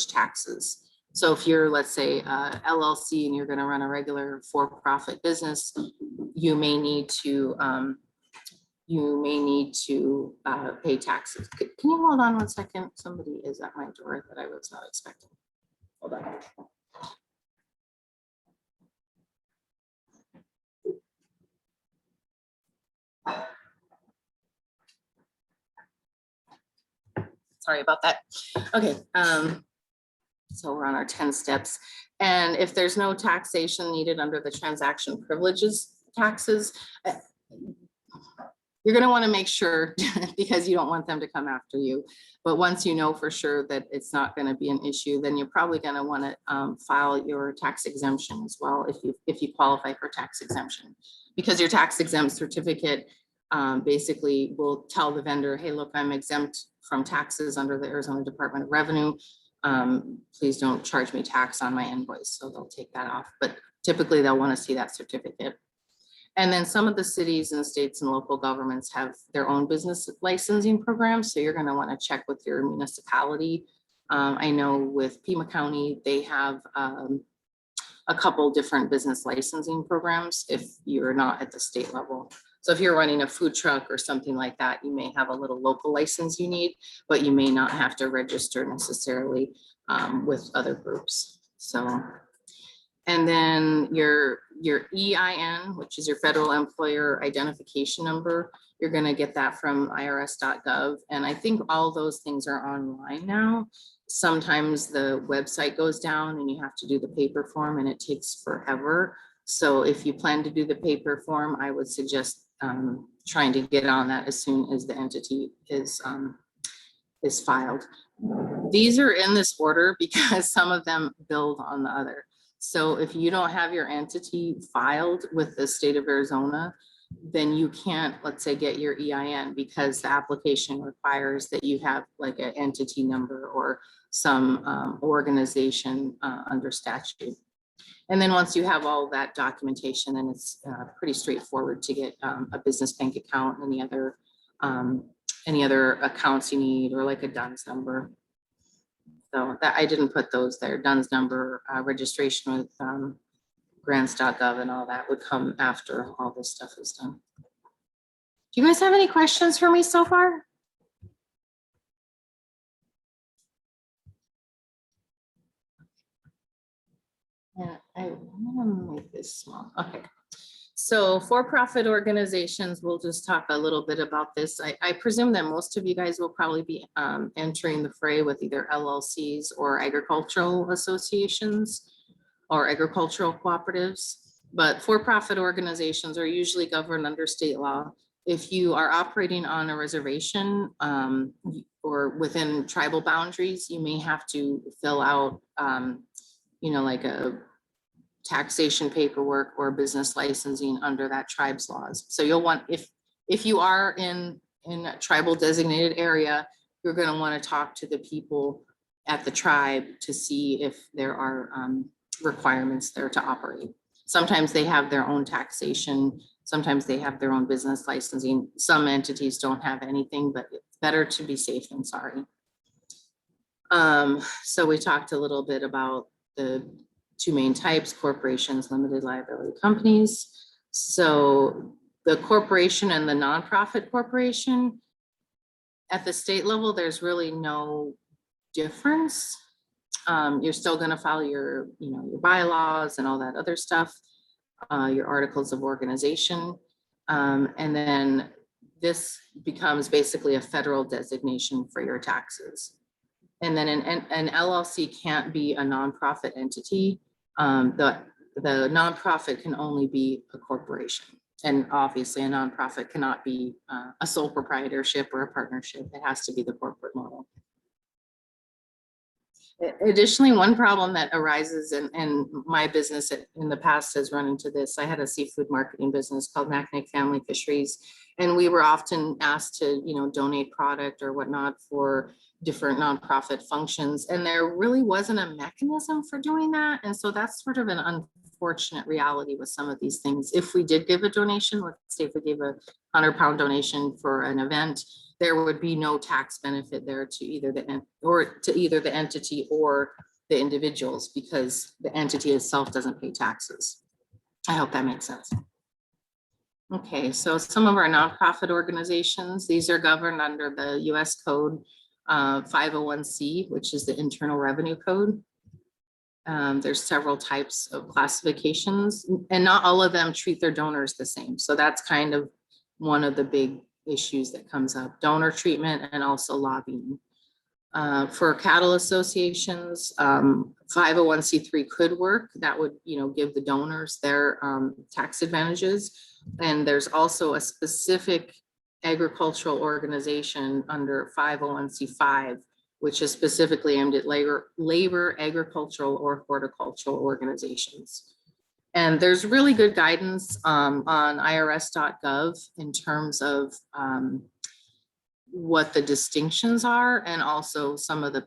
taxes. So if you're, let's say, LLC and you're going to run a regular for-profit business, you may need to pay taxes. Can you hold on 1 second? Somebody is at my door that I was not expecting. Hold on. Sorry about that. Okay. So we're on our 10 steps. And if there's no taxation needed under the transaction privileges taxes, you're going to want to make sure because you don't want them to come after you. But once you know for sure that it's not going to be an issue, then you're probably going to want to file your tax exemption as well if you qualify for tax exemption, because your tax exempt certificate basically will tell the vendor, hey, look, I'm exempt from taxes under the Arizona Department of Revenue. Please don't charge me tax on my invoice. So they'll take that off. But typically they'll want to see that certificate. And then some of the cities and states and local governments have their own business licensing programs. So you're going to want to check with your municipality. I know with Pima County, they have a couple different business licensing programs if you're not at the state level. So if you're running a food truck or something like that, you may have a little local license you need, but you may not have to register necessarily with other groups. So, and then your EIN, which is your federal employer identification number, you're going to get that from irs.gov. And I think all those things are online now. Sometimes the website goes down and you have to do the paper form and it takes forever. So if you plan to do the paper form, I would suggest trying to get on that as soon as the entity is filed. These are in this order because some of them build on the other. So if you don't have your entity filed with the state of Arizona, then you can't, let's say, get your EIN because the application requires that you have like an entity number or some organization under statute. And then once you have all that documentation, then it's pretty straightforward to get a business bank account, any other accounts you need, or like a DUNS number. So that I didn't put those there. DUNS number, registration with grants.gov and all that would come after all this stuff is done. Do you guys have any questions for me so far? Yeah, I want to make this small. Okay. So for-profit organizations, we'll just talk a little bit about this. I presume that most of you guys will probably be entering the fray with either LLCs or agricultural associations or agricultural cooperatives. But for-profit organizations are usually governed under state law. If you are operating on a reservation or within tribal boundaries, you may have to fill out, like a taxation paperwork or business licensing under that tribe's laws. So you'll want, if you are in a tribal designated area, you're going to want to talk to the people at the tribe to see if there are requirements there to operate. Sometimes they have their own taxation. Sometimes they have their own business licensing. Some entities don't have anything, but it's better to be safe than sorry. So we talked a little bit about the two main types: corporations, limited liability companies. So the corporation and the nonprofit corporation, at the state level, there's really no difference. You're still going to follow your bylaws and all that other stuff, your articles of organization. And then this becomes basically a federal designation for your taxes. And then an LLC can't be a nonprofit entity. The nonprofit can only be a corporation. And obviously a nonprofit cannot be a sole proprietorship or a partnership. It has to be the corporate model. Additionally, one problem that arises, and my business in the past has run into this. I had a seafood marketing business called Macknick Family Fisheries, and we were often asked to, donate product or whatnot for different nonprofit functions, and there really wasn't a mechanism for doing that. And so that's sort of an unfortunate reality with some of these things. If we did give a donation, let's say if we gave a 100-pound donation for an event, there would be no tax benefit there to either the entity or the individuals, because the entity itself doesn't pay taxes. I hope that makes sense. Okay, so some of our nonprofit organizations, these are governed under the US Code 501c, which is the Internal Revenue Code. There's several types of classifications, and not all of them treat their donors the same. So that's kind of one of the big issues that comes up: donor treatment and also lobbying. For cattle associations, 501c3 could work. That would, give the donors their tax advantages. And there's also a specific agricultural organization under 501c5, which is specifically aimed at labor, agricultural, or horticultural organizations. And there's really good guidance on irs.gov in terms of what the distinctions are, and also some of the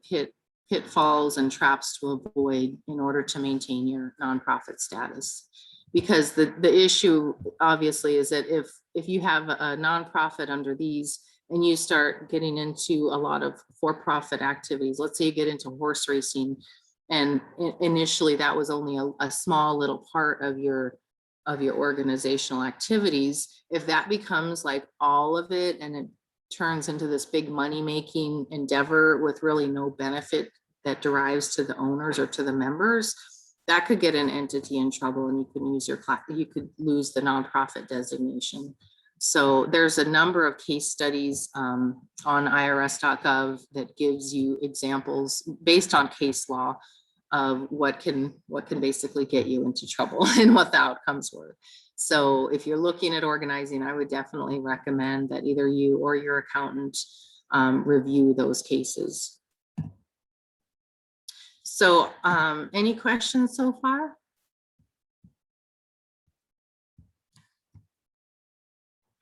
pitfalls and traps to avoid in order to maintain your nonprofit status. Because the issue obviously is that if you have a nonprofit under these and you start getting into a lot of for-profit activities, let's say you get into horse racing, and initially that was only a small little part of your organizational activities. If that becomes like all of it and it turns into this big money-making endeavor with really no benefit that derives to the owners or to the members, that could get an entity in trouble, and you could lose the nonprofit designation. So there's a number of case studies on irs.gov that gives you examples based on case law of what can basically get you into trouble and what the outcomes were. So if you're looking at organizing, I would definitely recommend that either you or your accountant review those cases. So any questions so far?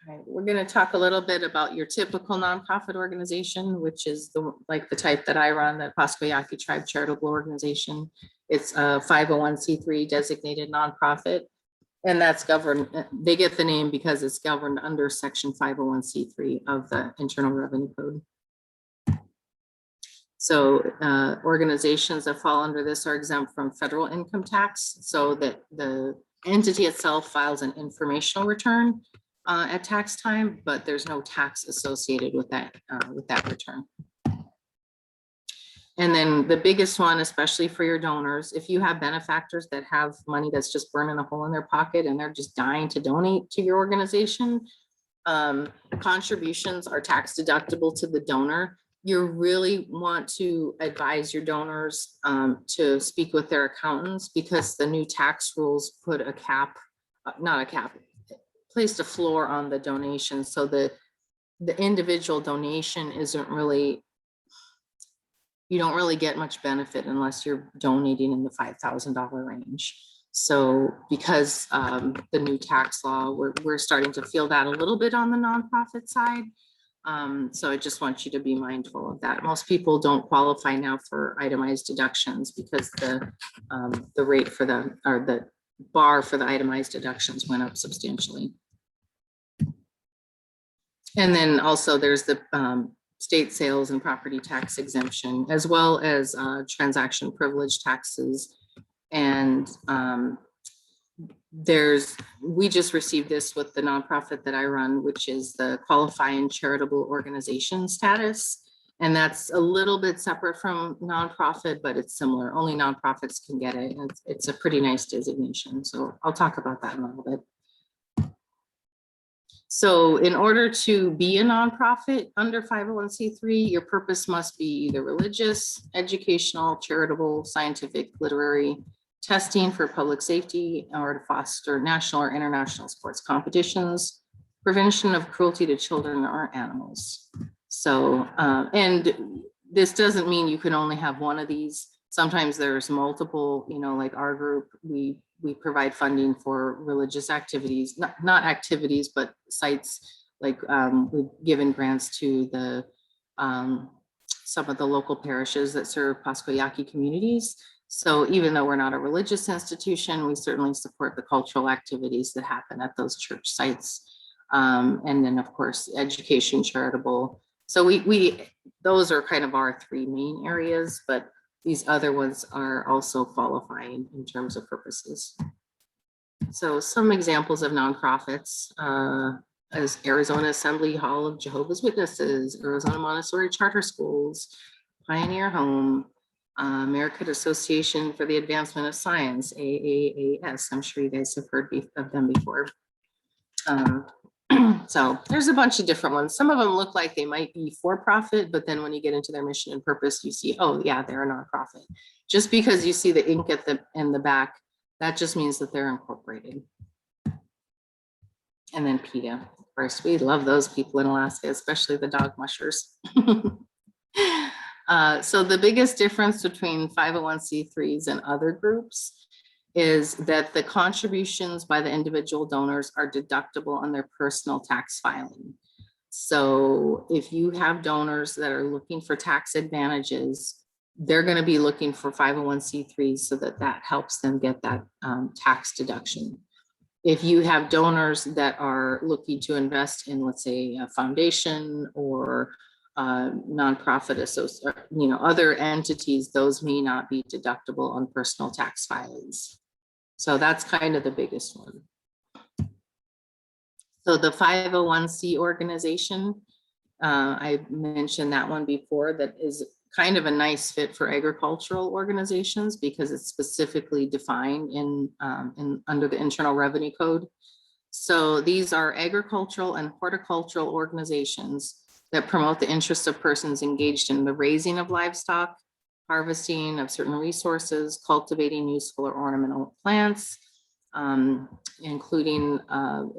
All right, we're going to talk a little bit about your typical nonprofit organization, which is the type that I run, the Pascua Yaqui Tribe Charitable Organization. It's a 501c3 designated nonprofit. And that's governed, they get the name because it's governed under section 501c3 of the Internal Revenue Code. So organizations that fall under this are exempt from federal income tax, so that the entity itself files an informational return at tax time, but there's no tax associated with that return. And then the biggest one, especially for your donors, if you have benefactors that have money that's just burning a hole in their pocket and they're just dying to donate to your organization, contributions are tax deductible to the donor. You really want to advise your donors to speak with their accountants, because the new tax rules put a cap, not a cap, placed a floor on the donation. So the individual donation isn't really, you don't really get much benefit unless you're donating in the $5,000 range. So because the new tax law, we're starting to feel that a little bit on the nonprofit side. So I just want you to be mindful of that. Most people don't qualify now for itemized deductions because the rate for the, or the bar for the itemized deductions went up substantially. And then also there's the state sales and property tax exemption, as well as transaction privilege taxes. And we just received this with the nonprofit that I run, which is the qualifying charitable organization status. And that's a little bit separate from nonprofit, but it's similar. Only nonprofits can get it. It's a pretty nice designation. So I'll talk about that in a little bit. So in order to be a nonprofit under 501c3, your purpose must be either religious, educational, charitable, scientific, literary, testing for public safety, or to foster national or international sports competitions, prevention of cruelty to children or animals. So, and this doesn't mean you can only have one of these. Sometimes there's multiple, you know, like our group, we provide funding for religious activities, not activities, but sites. Like we've given grants to the some of the local parishes that serve Pascua Yaqui communities. So even though we're not a religious institution, we certainly support the cultural activities that happen at those church sites. And then of course, education, charitable. So those are kind of our three main areas, but these other ones are also qualifying in terms of purposes. So some examples of nonprofits, as Arizona Assembly Hall of Jehovah's Witnesses, Arizona Montessori Charter Schools, Pioneer Home, American Association for the Advancement of Science, AAAS. I'm sure you guys have heard of them before. So there's a bunch of different ones. Some of them look like they might be for profit, but then when you get into their mission and purpose, you see, oh yeah, they're a nonprofit. Just because you see the ink in the back, that just means that they're incorporated. And then PETA, of course, we love those people in Alaska, especially the dog mushers. So the biggest difference between 501c3s and other groups is that the contributions by the individual donors are deductible on their personal tax filing. So if you have donors that are looking for tax advantages, they're going to be looking for 501c3s so that helps them get that tax deduction. If you have donors that are looking to invest in, let's say, a foundation or nonprofit associate, you know, other entities, those may not be deductible on personal tax filings. So that's kind of the biggest one. So the 501c organization, I mentioned that one before, that is kind of a nice fit for agricultural organizations because it's specifically defined in under the Internal Revenue Code. So these are agricultural and horticultural organizations that promote the interests of persons engaged in the raising of livestock, harvesting of certain resources, cultivating useful or ornamental plants, including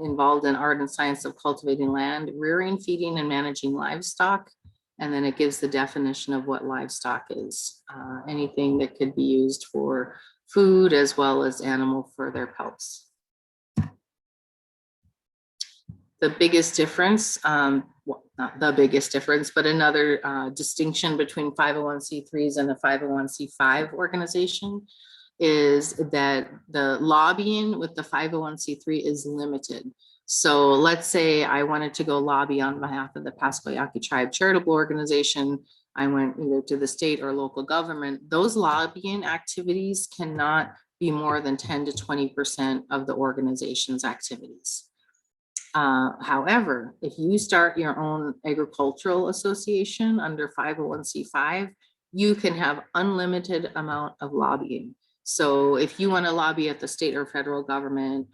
involved in art and science of cultivating land, rearing, feeding, and managing livestock. And then it gives the definition of what livestock is. Anything that could be used for food as well as animal for their pelts. The biggest difference, well, not the biggest difference, but another distinction between 501c3s and a 501c5 organization is that the lobbying with the 501c3 is limited. So let's say I wanted to go lobby on behalf of the Pascua Yaqui Tribe Charitable Organization. I went either to the state or local government. Those lobbying activities cannot be more than 10 to 20% of the organization's activities. However, if you start your own agricultural association under 501c5, you can have unlimited amount of lobbying. So if you want to lobby at the state or federal government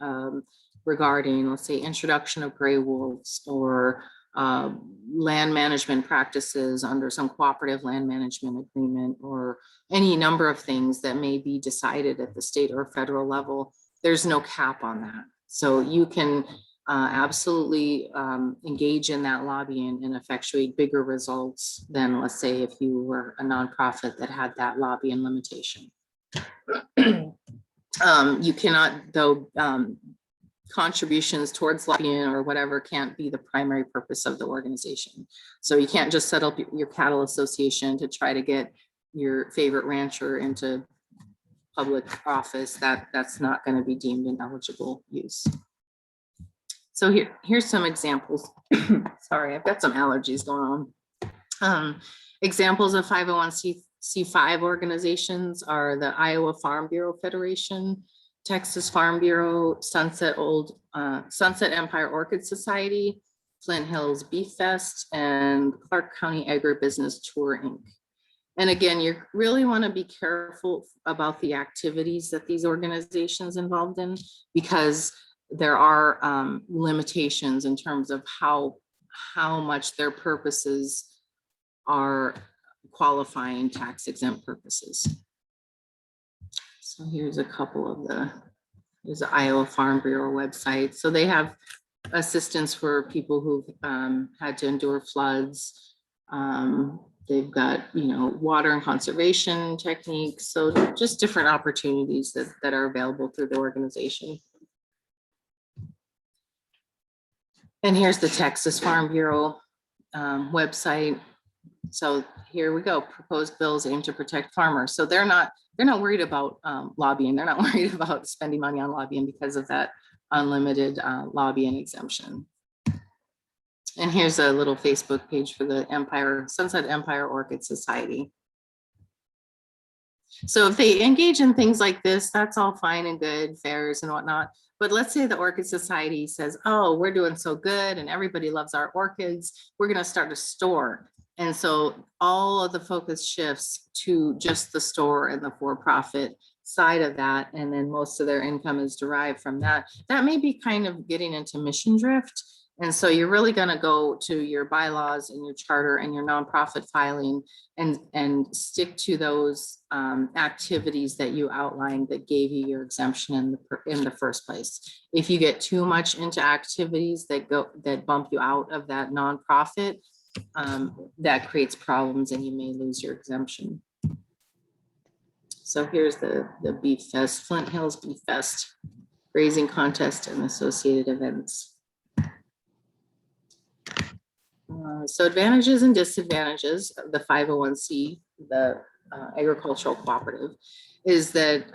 regarding, let's say, introduction of gray wolves or land management practices under some cooperative land management agreement, or any number of things that may be decided at the state or federal level, there's no cap on that. So you can absolutely engage in that lobbying and effectuate bigger results than, let's say, if you were a nonprofit that had that lobbying limitation. You cannot, though, contributions towards lobbying or whatever can't be the primary purpose of the organization. So you can't just set up your cattle association to try to get your favorite rancher into public office. That's not going to be deemed an eligible use. So here's some examples. Sorry, I've got some allergies going on. Examples of 501c5 organizations are the Iowa Farm Bureau Federation, Texas Farm Bureau, Sunset Empire Orchid Society, Flint Hills Beef Fest, and Clark County Agribusiness Tour, Inc. And again, you really want to be careful about the activities that these organizations involved in, because there are limitations in terms of how much their purposes are qualifying tax exempt purposes. So here's a couple of there's the Iowa Farm Bureau website. So they have assistance for people who've had to endure floods. They've got, water and conservation techniques. So just different opportunities that are available through the organization. And here's the Texas Farm Bureau website. So here we go. Proposed bills aim to protect farmers. So they're not worried about lobbying. They're not worried about spending money on lobbying because of that unlimited lobbying exemption. And here's a little Facebook page for the Sunset Empire Orchid Society. So if they engage in things like this, that's all fine and good, fairs and whatnot. But let's say the Orchid Society says, oh, we're doing so good and everybody loves our orchids, we're going to start a store. And so all of the focus shifts to just the store and the for-profit side of that. And then most of their income is derived from that. That may be kind of getting into mission drift. And so you're really going to go to your bylaws and your charter and your nonprofit filing and stick to those activities that you outlined that gave you your exemption in the first place. If you get too much into activities that bump you out of that nonprofit, that creates problems and you may lose your exemption. So here's the Beef Fest, Flint Hills Beef Fest, grazing contest and associated events. So advantages and disadvantages of the 501c, the agricultural cooperative, is that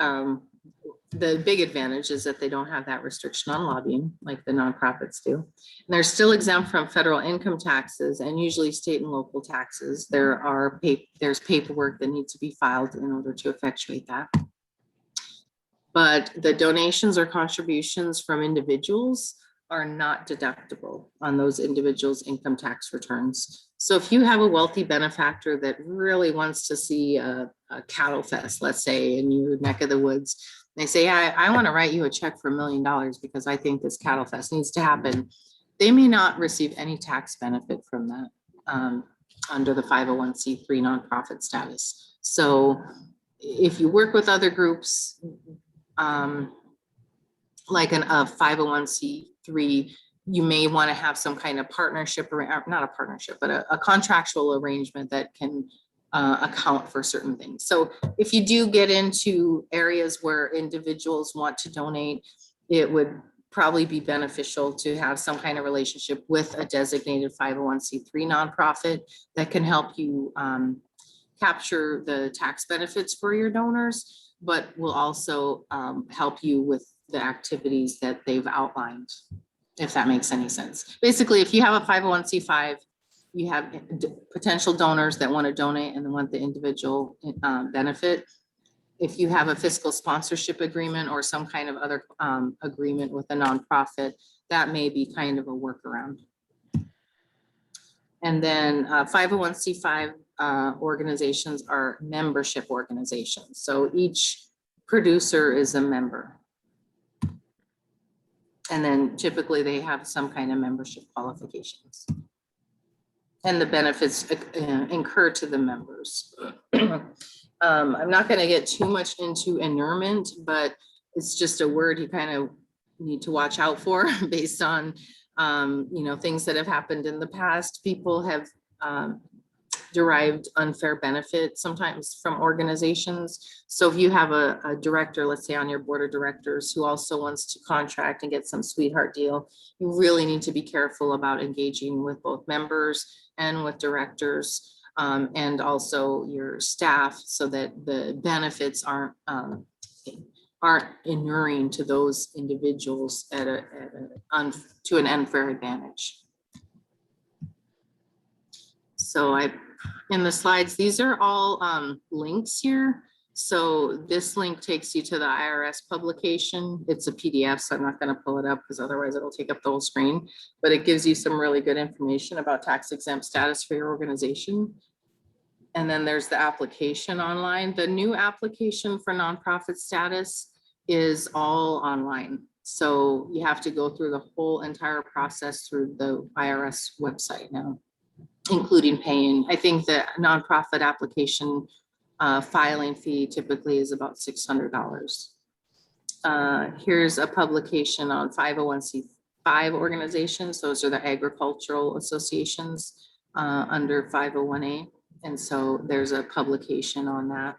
the big advantage is that they don't have that restriction on lobbying like the nonprofits do. And they're still exempt from federal income taxes and usually state and local taxes. There's paperwork that needs to be filed in order to effectuate that. But the donations or contributions from individuals are not deductible on those individuals' income tax returns. So if you have a wealthy benefactor that really wants to see a cattle fest, let's say in your neck of the woods, they say, I want to write you a check for $1 million because I think this cattle fest needs to happen. They may not receive any tax benefit from that under the 501c3 nonprofit status. So if you work with other groups, like a 501c3, you may want to have some kind of partnership, or not a partnership, but a contractual arrangement that can account for certain things. So if you do get into areas where individuals want to donate, it would probably be beneficial to have some kind of relationship with a designated 501c3 nonprofit that can help you capture the tax benefits for your donors. but will also help you with the activities that they've outlined, if that makes any sense. Basically, if you have a 501c5, you have potential donors that want to donate and want the individual benefit. If you have a fiscal sponsorship agreement or some kind of other agreement with a nonprofit, that may be kind of a workaround. And then 501c5 organizations are membership organizations. So each producer is a member. And then typically they have some kind of membership qualifications. And the benefits incur to the members. I'm not going to get too much into inurement, but it's just a word you kind of need to watch out for based on you know, things that have happened in the past. People have derived unfair benefit sometimes from organizations. So if you have a director, let's say on your board of directors, who also wants to contract and get some sweetheart deal, you really need to be careful about engaging with both members and with directors and also your staff, so that the benefits aren't inuring to those individuals to an unfair advantage. So in the slides, these are all links here. So this link takes you to the IRS publication. It's a PDF, so I'm not going to pull it up because otherwise it'll take up the whole screen, but it gives you some really good information about tax exempt status for your organization. And then there's the application online. The new application for nonprofit status is all online. So you have to go through the whole entire process through the IRS website now, including paying. I think the nonprofit application filing fee typically is about $600. Here's a publication on 501c5 organizations. Those are the agricultural associations under 501a. And so there's a publication on that.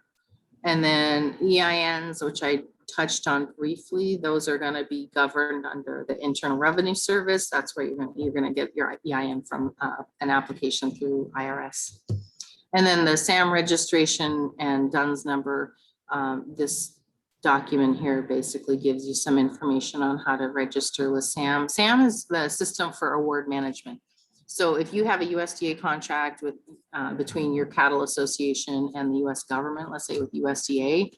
And then EINs, which I touched on briefly, those are going to be governed under the Internal Revenue Service. That's where you're going to get your EIN from an application through IRS. And then the SAM registration and DUNS number. This document here basically gives you some information on how to register with SAM. SAM is the System for Award Management. So if you have a USDA contract with between your cattle association and the US government, let's say with USDA,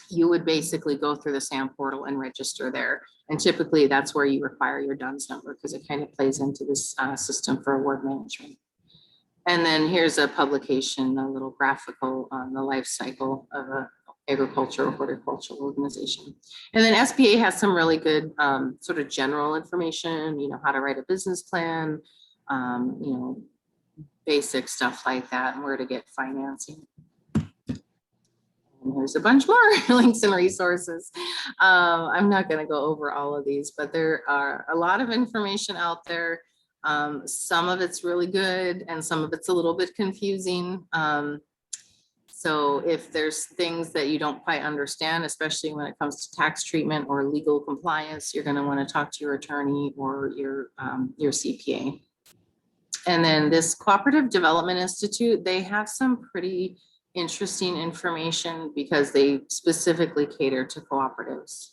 you would basically go through the SAM portal and register there. And typically that's where you require your DUNS number, because it kind of plays into this System for Award Management. And then here's a publication, a little graphical on the life cycle of a agricultural horticultural organization. And then SBA has some really good sort of general information, you know, how to write a business plan, you know, basic stuff like that, and where to get financing. And there's a bunch more links and resources. I'm not going to go over all of these, but there are a lot of information out there. Some of it's really good and some of it's a little bit confusing. So if there's things that you don't quite understand, especially when it comes to tax treatment or legal compliance, you're going to want to talk to your attorney or your CPA. And then this Cooperative Development Institute, they have some pretty interesting information because they specifically cater to cooperatives.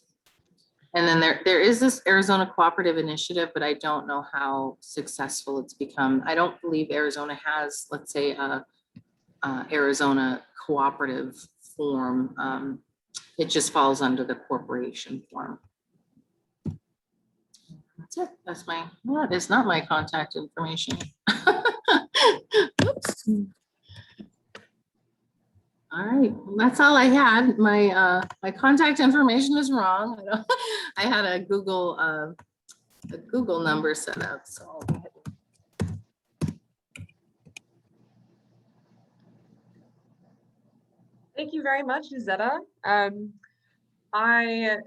And then there is this Arizona Cooperative Initiative, but I don't know how successful it's become. I don't believe Arizona has, let's say, a Arizona cooperative form. It just falls under the corporation form. That's it. That's my, well, it's not my contact information. Oops. All right, well, that's all I had. My contact information is wrong. I had a Google number set up, so. Thank you very much, Izetta. I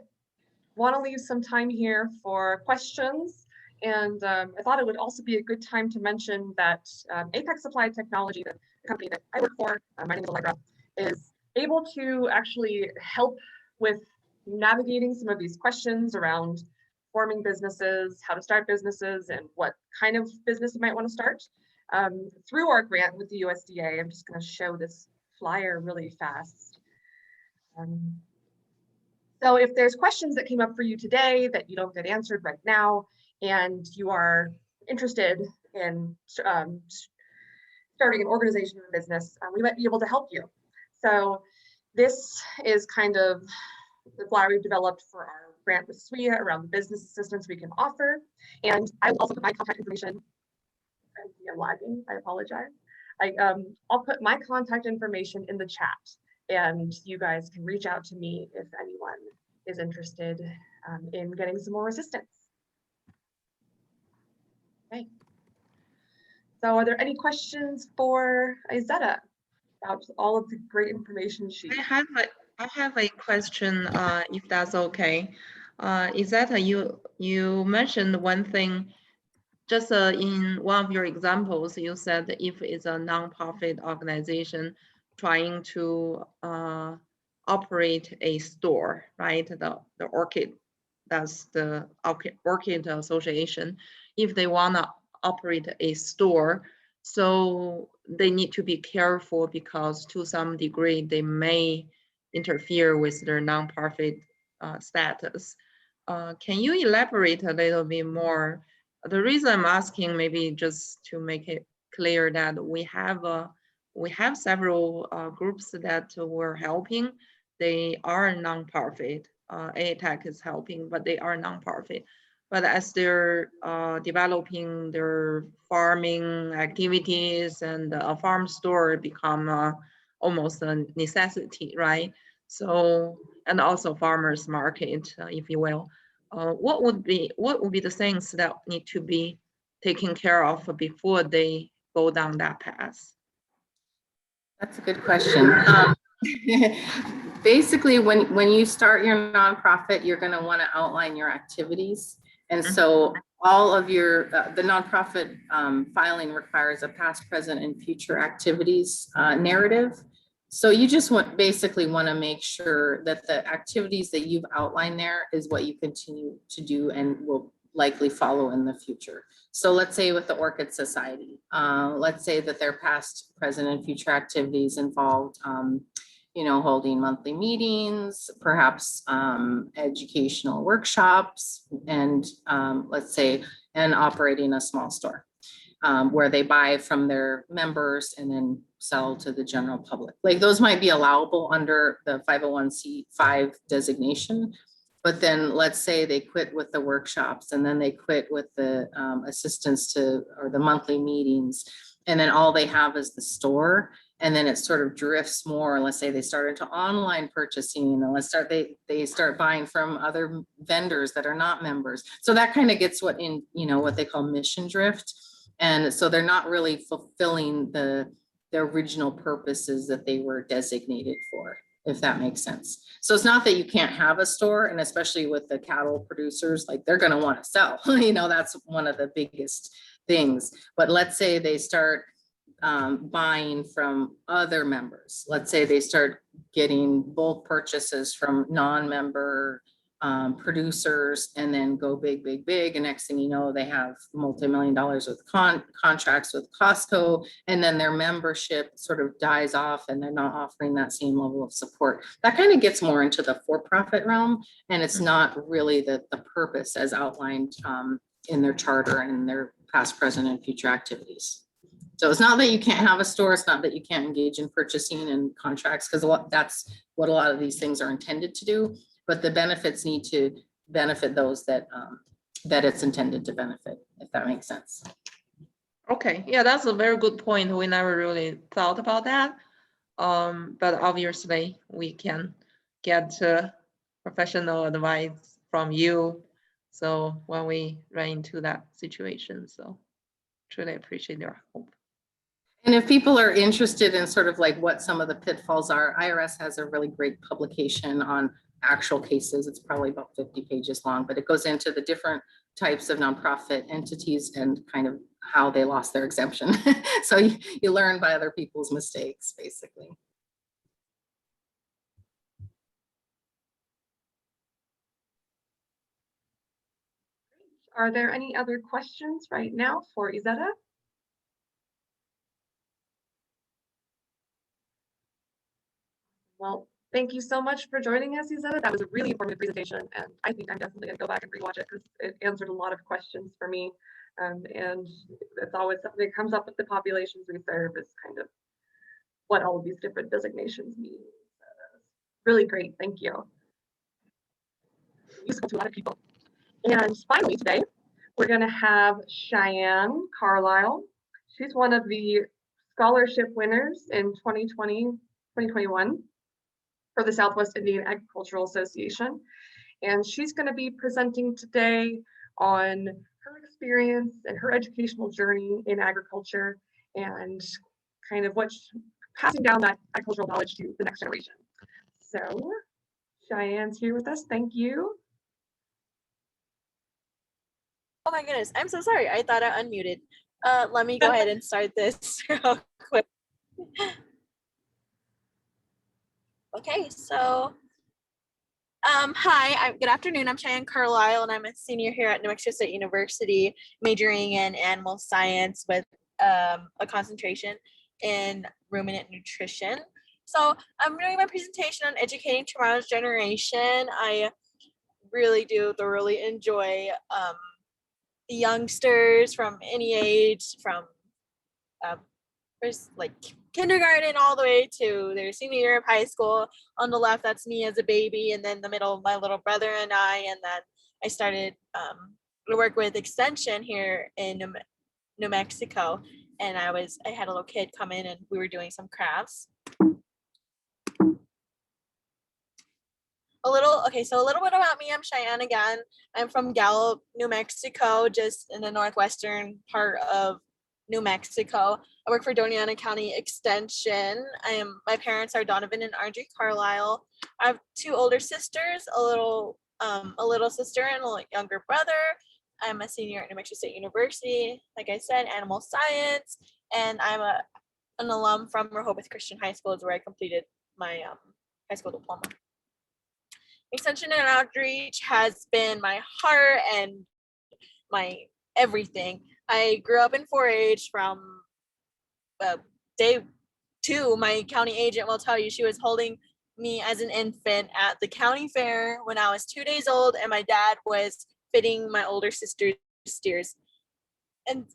want to leave some time here for questions. And I thought it would also be a good time to mention that Apex Applied Technology, the company that I work for, my name is Allegra, is able to actually help with navigating some of these questions around forming businesses, how to start businesses, and what kind of business you might want to start. Through our grant with the USDA, I'm just going to show this flyer really fast. So if there's questions that came up for you today that you don't get answered right now, and you are interested in starting an organization or business, we might be able to help you. So this is kind of the flyer we've developed for our grant with SWIAA around the business assistance we can offer. And I will also put my contact information. I'm lagging, I apologize. I'll put my contact information in the chat, and you guys can reach out to me if anyone is interested in getting some more assistance. Okay. So are there any questions for Izetta about all of the great information she? I have a question, if that's okay. Izetta, you mentioned one thing. Just in one of your examples, you said that if it's a nonprofit organization trying to operate a store, right? The Orchid, that's the Orchid Association. If they want to operate a store, so they need to be careful because to some degree they may interfere with their nonprofit status. Can you elaborate a little bit more? The reason I'm asking, maybe just to make it clear that we have several groups that we're helping. They are nonprofit. ATAC is helping, but they are nonprofit. But as they're developing their farming activities, and a farm store become almost a necessity, right? So, and also farmers market, if you will. What would be the things that need to be taken care of before they go down that path? That's a good question. Basically, when you start your nonprofit, you're going to want to outline your activities. And so all of your, the nonprofit filing requires a past, present, and future activities narrative. So you just basically want to make sure that the activities that you've outlined there is what you continue to do and will likely follow in the future. So let's say with the Orchid Society, let's say that their past, present, and future activities involved, you know, holding monthly meetings, perhaps educational workshops, and let's say, and operating a small store where they buy from their members and then sell to the general public. Like those might be allowable under the 501c5 designation. But then let's say they quit with the workshops, and then they quit with the assistance to, or the monthly meetings. And then all they have is the store. And then it sort of drifts more. Let's say they start into online purchasing, and they start buying from other vendors that are not members. So that kind of gets what they call mission drift. And so they're not really fulfilling the original purposes that they were designated for, if that makes sense. So it's not that you can't have a store, and especially with the cattle producers, like they're going to want to sell, that's one of the biggest things. But let's say they start buying from other members. Let's say they start getting bulk purchases from non-member producers, and then go big. And next thing you know, they have multi-million dollars with contracts with Costco, and then their membership sort of dies off and they're not offering that same level of support. That kind of gets more into the for-profit realm, and it's not really the purpose as outlined in their charter and their past, present, and future activities. So it's not that you can't have a store. It's not that you can't engage in purchasing and contracts, because that's what a lot of these things are intended to do. But the benefits need to benefit those that it's intended to benefit, if that makes sense. Okay, yeah, that's a very good point. We never really thought about that. But obviously we can get professional advice from you. So when we run into that situation, so truly appreciate your help. And if people are interested in sort of like what some of the pitfalls are, IRS has a really great publication on actual cases. It's probably about 50 pages long, but it goes into the different types of nonprofit entities and kind of how they lost their exemption. So you learn by other people's mistakes, basically. Are there any other questions right now for Izetta? Well, Thank you so much for joining us, Izetta. That was a really informative presentation, and I think I'm definitely going to go back and rewatch it because it answered a lot of questions for me. And it's always something that comes up with the populations we serve is kind of what all of these different designations mean. Really great, thank you. Useful to a lot of people. And finally today, we're going to have Cheyanne Carlisle. She's one of the scholarship winners in 2021 for the Southwest Indian Agricultural Association. And she's going to be presenting today on her experience and her educational journey in agriculture and kind of passing down that agricultural knowledge to the next generation. So Cheyanne's here with us. Thank you. Oh my goodness, I'm so sorry. I thought I unmuted. Let me go ahead and start this real quick. Okay, so hi, good afternoon. I'm Cheyanne Carlisle, and I'm a senior here at New Mexico State University, majoring in animal science with a concentration in ruminant nutrition. So I'm doing my presentation on educating tomorrow's generation. I really do thoroughly enjoy the youngsters from any age, from first like kindergarten all the way to their senior year of high school. On the left, that's me as a baby, and then the middle, my little brother and I. And then I started to work with Extension here in New Mexico, and I had a little kid come in, and we were doing some crafts. So a little bit about me. I'm Cheyanne again. I'm from Gallup, New Mexico, just in the northwestern part of New Mexico. I work for Doña County Extension. My parents are Donovan and Audrey Carlisle. I have two older sisters, a little sister and a younger brother. I'm a senior at New Mexico State University, like I said, animal science, and I'm an alum from Rehoboth Christian High School, is where I completed my high school diploma. Extension and outreach has been my heart and my everything. I grew up in 4-H from day 2. My county agent will tell you she was holding me as an infant at the county fair when I was 2 days old, and my dad was fitting my older sister's steers. And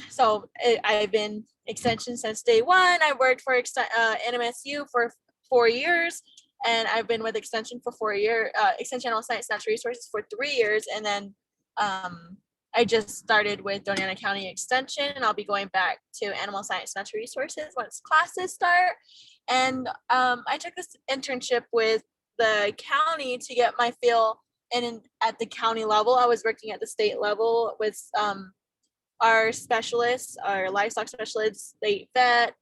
so I've been Extension since day 1. I worked for NMSU for 4 years. And I've been with Extension for 4 years, Extension Animal Science Natural Resources for 3 years. And then I just started with Doña County Extension, and I'll be going back to Animal Science Natural Resources once classes start. And I took this internship with the county to get my feel at the county level. I was working at the state level with our specialists, our livestock specialists, state vet,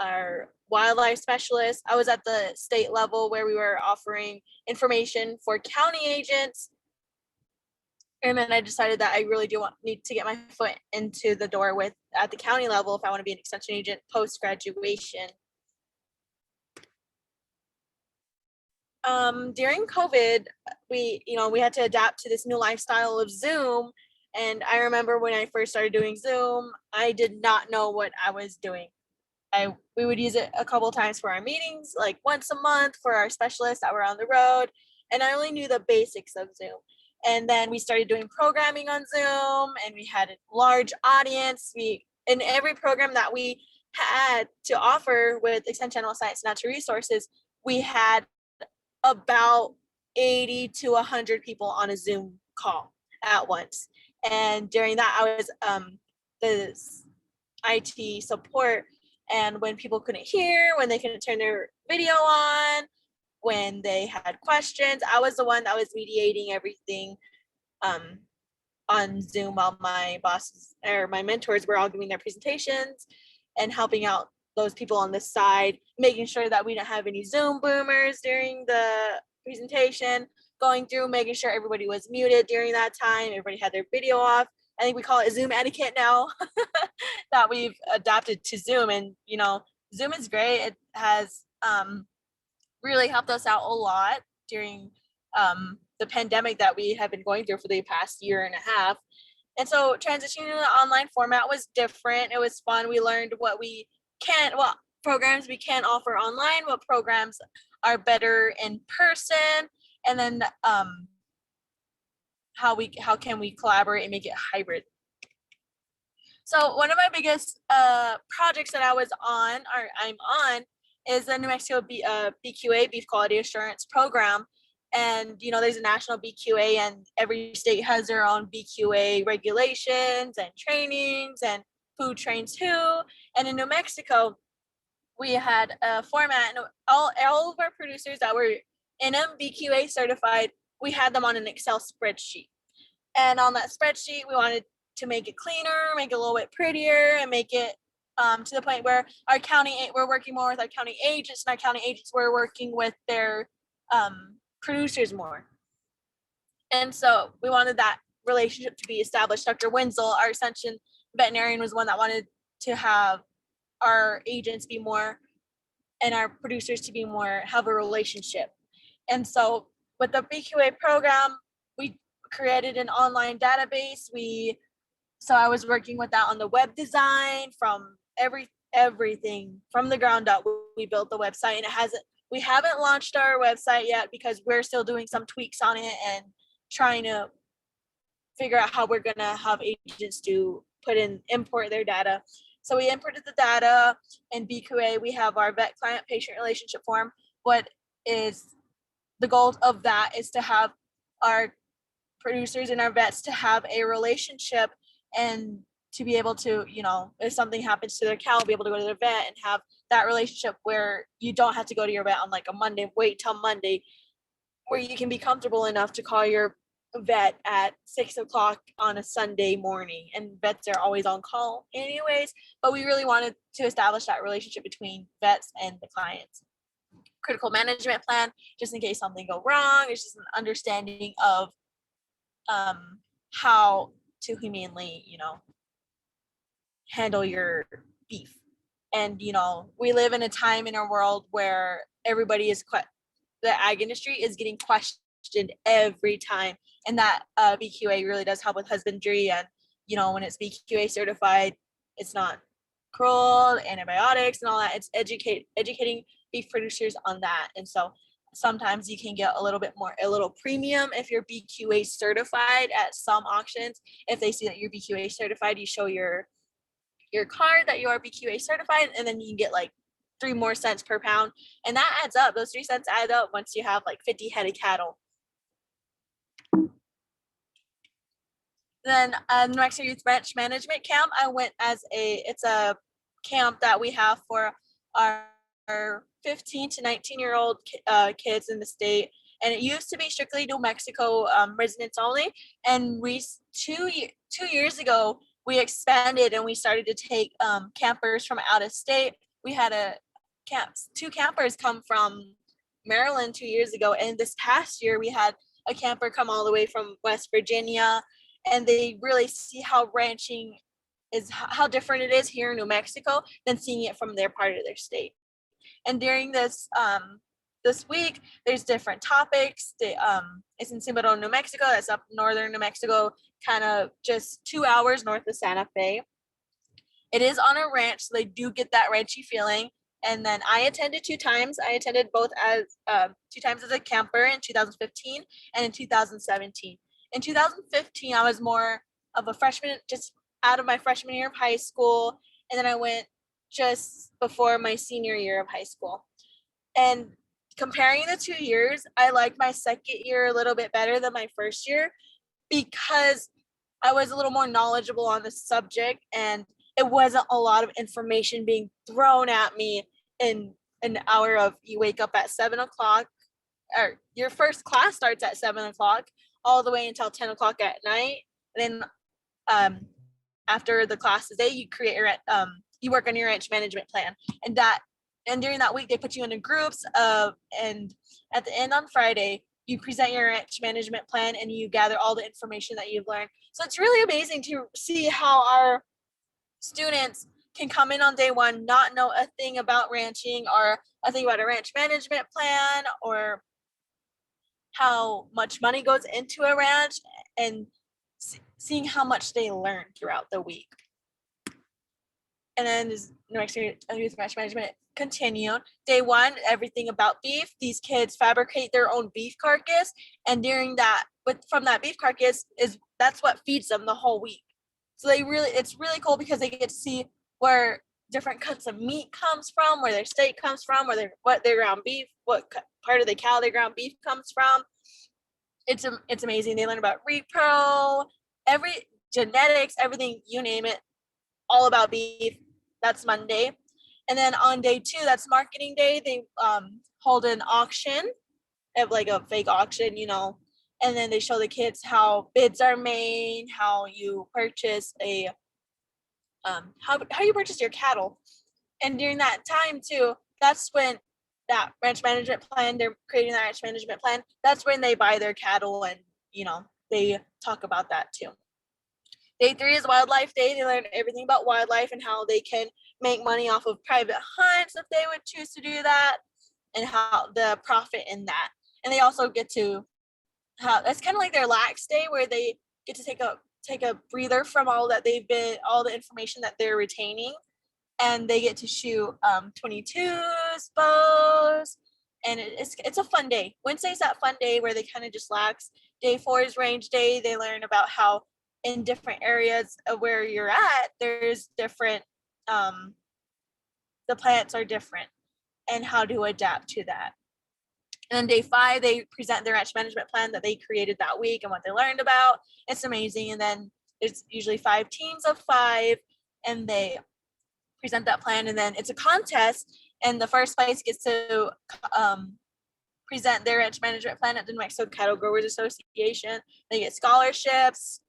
our wildlife specialists. I was at the state level where we were offering information for county agents. And then I decided that I really need to get my foot into the door at the county level if I want to be an extension agent post-graduation. During COVID, we had to adapt to this new lifestyle of Zoom. And I remember when I first started doing Zoom, I did not know what I was doing. We would use it a couple of times for our meetings, like once a month for our specialists that were on the road. And I only knew the basics of Zoom. And then we started doing programming on Zoom, and we had a large audience. In every program that we had to offer with Extension Animal Science Natural Resources, we had about 80 to 100 people on a Zoom call at once. And during that, I was the IT support. And when people couldn't hear, when they couldn't turn their video on, when they had questions, I was the one that was mediating everything on Zoom while my bosses or my mentors were all giving their presentations and helping out those people on the side, making sure that we didn't have any Zoom boomers during the presentation, going through, making sure everybody was muted during that time, everybody had their video off. I think we call it Zoom etiquette now that we've adapted to Zoom. And, Zoom is great. It has really helped us out a lot during the pandemic that we have been going through for the past year and a half. And so transitioning to the online format was different. It was fun. We learned what we can. Well, programs we can offer online, what programs are better in person, and then how can we collaborate and make it hybrid. So one of my biggest projects that I'm on is the New Mexico BQA, Beef Quality Assurance Program. And, you know, there's a national BQA and every state has their own BQA regulations and trainings and food trains too. And in New Mexico, we had a format and all of our producers that were BQA certified, we had them on an Excel spreadsheet. And on that spreadsheet, we wanted to make it cleaner, make it a little bit prettier, and make it to the point where we're working more with our county agents, and our county agents were working with their producers more. And so we wanted that relationship to be established. Dr. Wenzel, our extension veterinarian, was one that wanted to have our agents be more and our producers to be more, have a relationship. And so with the BQA program, we created an online database. So I was working with that on the web design, from everything from the ground up. We built the website, and we haven't launched our website yet because we're still doing some tweaks on it and trying to figure out how we're gonna have agents to import their data. So we imported the data in BQA. We have our vet client patient relationship form. What is the goal of that is to have our producers and our vets to have a relationship and to be able to, you know, if something happens to their cow, be able to go to their vet and have that relationship where you don't have to go to your vet on like a Monday, wait till Monday, where you can be comfortable enough to call your vet at 6 o'clock on a Sunday morning. And vets are always on call anyways, but we really wanted to establish that relationship between vets and the clients. Critical management plan, just in case something go wrong. It's just an understanding of how to humanely, you know, handle your beef. And, you know, we live in a time in our world where everybody the ag industry is getting questioned every time. And that BQA really does help with husbandry. And, you know, when it's BQA certified, it's not cruel, antibiotics and all that. It's educating beef producers on that. And so sometimes you can get a little premium if you're BQA certified at some auctions. If they see that you're BQA certified, you show your card that you are BQA certified, and then you can get like 3 more cents per pound. And that adds up. Those 3 cents add up once you have like 50 head of cattle. Then New Mexico Youth Ranch Management Camp, I went it's a camp that we have for our 15 to 19-year-old kids in the state. And it used to be strictly New Mexico residents only. And we, 2 years ago, we expanded and we started to take campers from out of state. We had 2 campers come from Maryland 2 years ago. And this past year, we had a camper come all the way from West Virginia. And they really see how ranching is, how different it is here in New Mexico than seeing it from their part of their state. And during this week, there's different topics. It's in Cimarron, New Mexico. That's up northern New Mexico, kind of just 2 hours north of Santa Fe. It is on a ranch, so they do get that ranchy feeling. And then I attended 2 times. I attended both as 2 times as a camper in 2015 and in 2017. In 2015, I was more of a freshman, just out of my freshman year of high school. And then I went just before my senior year of high school. And comparing the 2 years, I liked my second year a little bit better than my first year because I was a little more knowledgeable on the subject and it wasn't a lot of information being thrown at me in an hour of you wake up at 7 o'clock or your first class starts at 7 o'clock all the way until 10 o'clock at night. And then after the class is day, you create your you work on your ranch management plan. And during that week, they put you into groups and at the end on Friday, you present your ranch management plan and you gather all the information that you've learned. So it's really amazing to see how our students can come in on day one, not know a thing about ranching or a thing about a ranch management plan or how much money goes into a ranch, and seeing how much they learn throughout the week. And then New Mexico Youth Ranch Management continued. Day one, everything about beef. These kids fabricate their own beef carcass, and during that, from that beef carcass that's what feeds them the whole week. So it's really cool because they get to see where different cuts of meat comes from, where their steak comes from, what their ground beef, what part of the cow their ground beef comes from. It's amazing. They learn about repro, every genetics, everything, you name it, all about beef. That's Monday. And then on day 2, that's marketing day, they hold an auction, like a fake auction, and then they show the kids how bids are made, how you purchase how you purchase your cattle. And during that time too, that's when that ranch management plan, they're creating that ranch management plan, that's when they buy their cattle, and they talk about that too. Day 3 is wildlife day. They learn everything about wildlife and how they can make money off of private hunts if they would choose to do that, and how the profit in that. And they also get to that's kind of like their lax day, where they get to take a breather from all the information that they're retaining, and they get to shoot 22s, bows, and it's a fun day. Wednesday's that fun day where they kind of just lax. Day 4 is range day. They learn about how in different areas of where you're at, there's different, the plants are different, and how to adapt to that. And then day 5, they present their ranch management plan that they created that week and what they learned about. It's amazing. And then it's usually 5 teams of 5, and they present that plan, and then it's a contest, and the first place gets to present their ranch management plan at the New Mexico Cattle Growers Association. They get scholarships.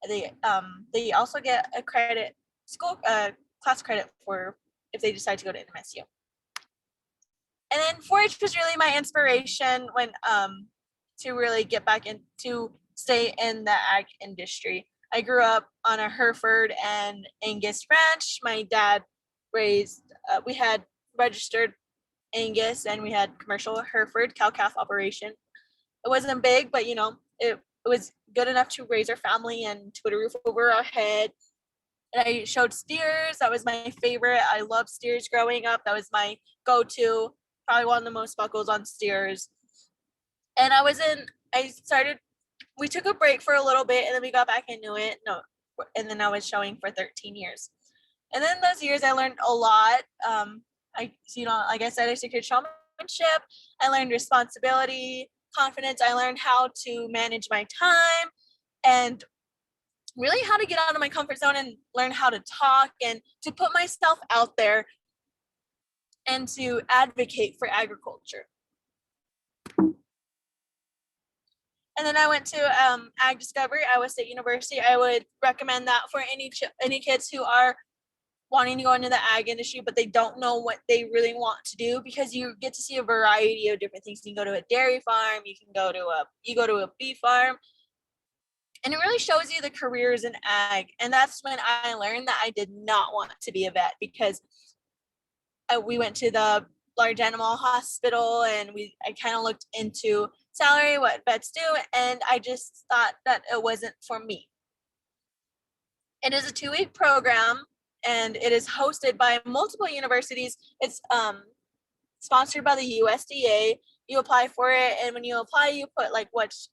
They also get a class credit for if they decide to go to NMSU. And then 4-H was really my inspiration when to really get back into stay in the ag industry. I grew up on a Hereford and Angus ranch. My dad raised, we had registered Angus and we had commercial Hereford cow-calf operation. It wasn't big, but it was good enough to raise our family and to put a roof over our head. And I showed steers. That was my favorite. I loved steers growing up. That was my go-to. Probably one of the most buckles on steers. And we took a break for a little bit, and then we got back into it. And then I was showing for 13 years. And then those years I learned a lot. Like I said, I secured showmanship. I learned responsibility, confidence. I learned how to manage my time, and really how to get out of my comfort zone and learn how to talk and to put myself out there and to advocate for agriculture. And then I went to Ag Discovery, Iowa State University. I would recommend that for any kids who are wanting to go into the ag industry, but they don't know what they really want to do, because you get to see a variety of different things. You can go to a dairy farm, you go to a beef farm, and it really shows you the careers in ag. And that's when I learned that I did not want to be a vet, because we went to the large animal hospital and I kind of looked into salary, what vets do, and I just thought that it wasn't for me. It is a 2-week program, and it is hosted by multiple universities. It's sponsored by the USDA. You apply for it, and when you apply, you put like which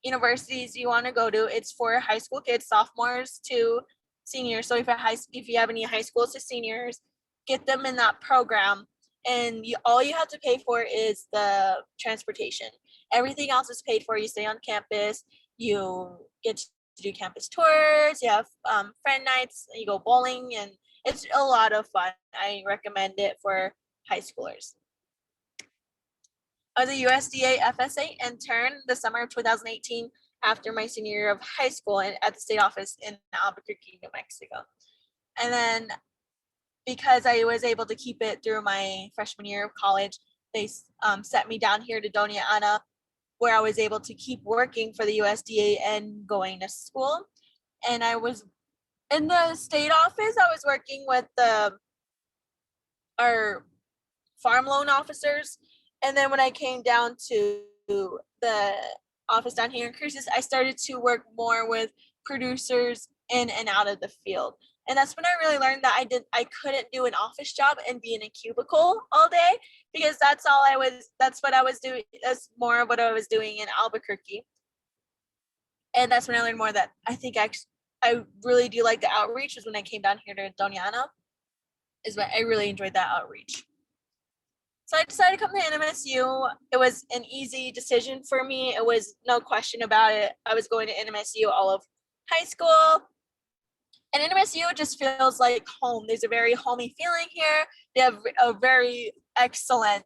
universities you want to go to. It's for high school kids, sophomores to seniors. So if you have any high schools to seniors, get them in that program. And all you have to pay for is the transportation. Everything else is paid for. You stay on campus. You get to do campus tours. You have friend nights. You go bowling, and it's a lot of fun. I recommend it for high schoolers. I was a USDA FSA intern the summer of 2018 after my senior year of high school and at the state office in Albuquerque, New Mexico. And then because I was able to keep it through my freshman year of college, they sent me down here to Doña Ana, where I was able to keep working for the USDA and going to school. And I was in the state office. I was working with our farm loan officers. And then when I came down to the office down here in Cruces, I started to work more with producers in and out of the field. And that's when I really learned that I couldn't do an office job and be in a cubicle all day, because that's what I was doing. That's more of what I was doing in Albuquerque. And that's when I learned more that I think I really do like the outreach. Was when I came down here to Doniana, is when I really enjoyed that outreach. So I decided to come to NMSU. It was an easy decision for me. It was no question about it. I was going to NMSU all of high school. And NMSU just feels like home. There's a very homey feeling here. They have a very excellent